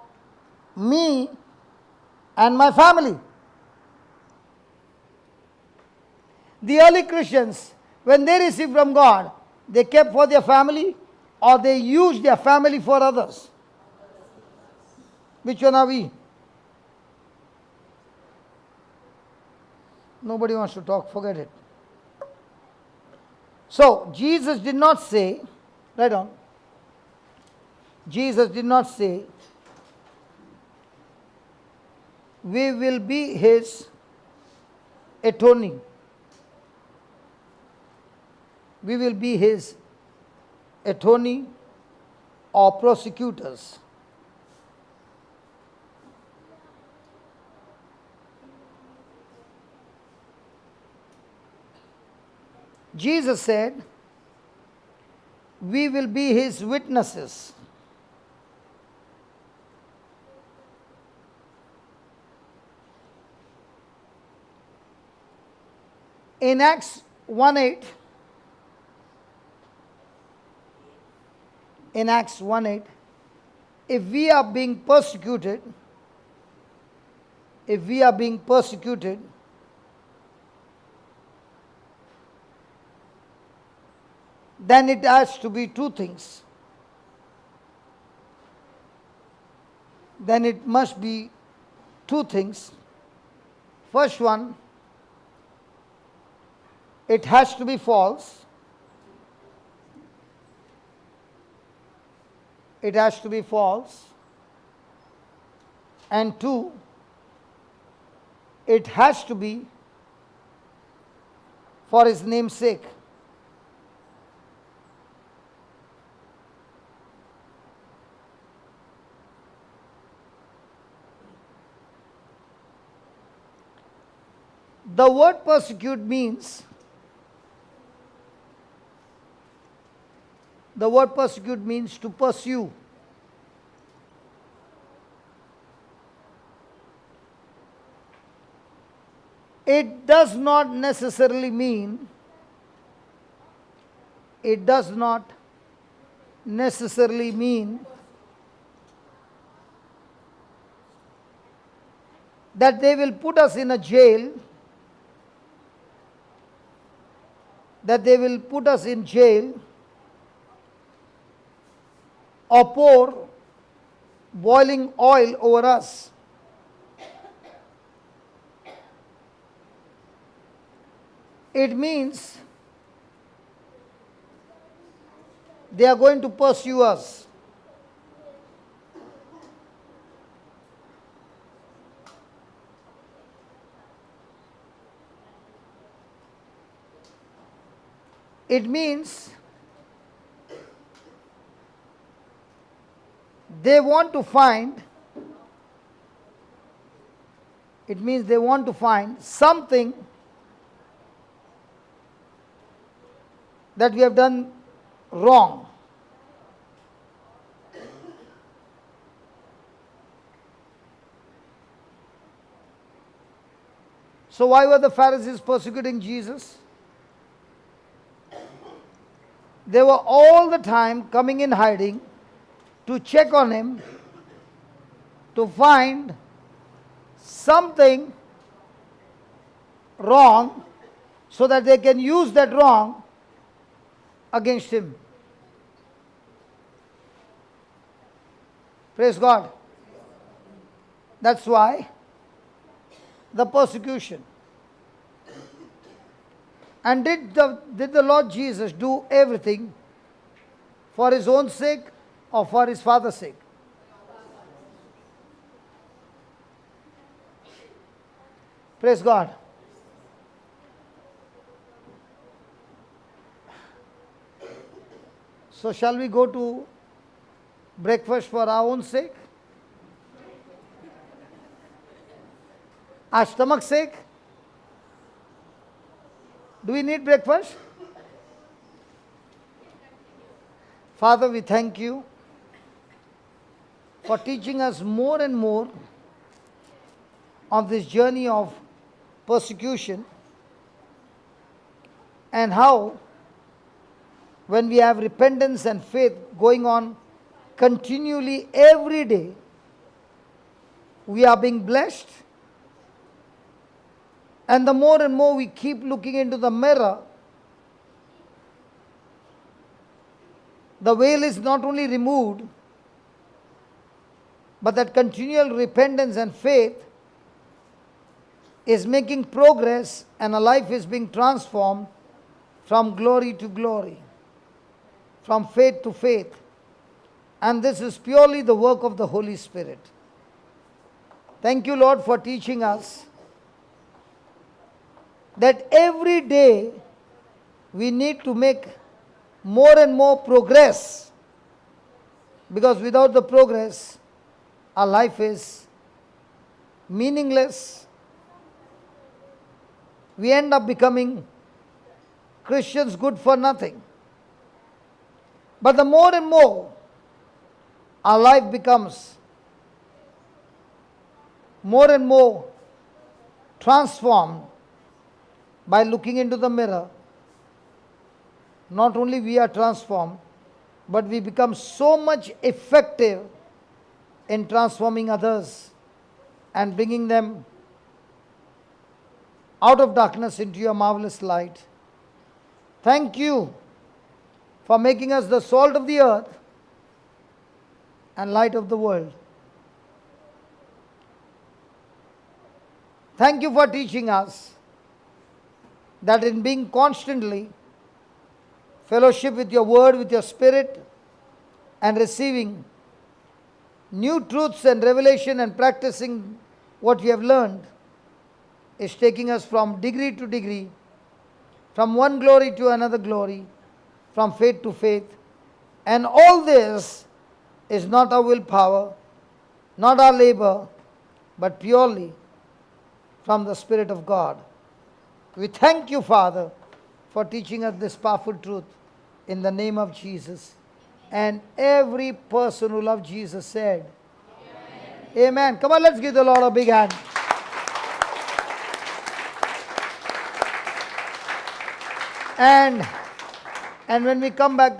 me and my family. The early Christians, when they received from God, they kept for their family, or they used their family for others. Which one are we? Nobody wants to talk, forget it. So, Jesus did not say, write on, Jesus did not say, we will be his attorney. We will be his attorney or prosecutors. Jesus said, we will be his witnesses. In Acts 1:8, in Acts 1:8, if we are being persecuted, then it has to be two things. Then it must be two things. First one, it has to be false. It has to be false. And two, it has to be for His name's sake. The word persecute means, to pursue. It does not necessarily mean that they will put us in a jail, or pour boiling oil over us. It means they are going to pursue us. It means they want to find something that we have done wrong. So why were the Pharisees persecuting Jesus? They were all the time coming in hiding to check on Him, to find something wrong so that they can use that wrong against Him. Praise God. That's why the persecution. And did the Lord Jesus do everything for His own sake or for His Father's sake? Praise God. So shall we go to breakfast for our own sake? Our stomach's sake? Do we need breakfast? Father, we thank You for teaching us more and more on this journey of persecution, and how when we have repentance and faith going on continually every day, we are being blessed. And the more and more we keep looking into the mirror, the veil is not only removed, but that continual repentance and faith is making progress, and a life is being transformed from glory to glory, from faith to faith. And this is purely the work of the Holy Spirit. Thank You, Lord, for teaching us that every day we need to make more and more progress, because without the progress, our life is meaningless. We end up becoming Christians good for nothing. But the more and more our life becomes more and more transformed, by looking into the mirror, not only we are transformed, but we become so much effective in transforming others and bringing them out of darkness into your marvelous light. Thank you for making us the salt of the earth and light of the world. Thank you for teaching us that in being constantly fellowship with your word, with your spirit, and receiving new truths and revelation and practicing what we have learned is taking us from degree to degree, from one glory to another glory, from faith to faith. And all this is not our willpower, not our labor, but purely from the Spirit of God. We thank you, Father, for teaching us this powerful truth in the name of Jesus. And every person who loved Jesus said, Amen. Amen. Come on, let's give the Lord a big hand. And when we come back,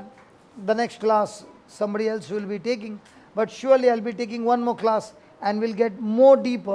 the next class, somebody else will be taking. But surely I'll be taking one more class and we'll get more deeper.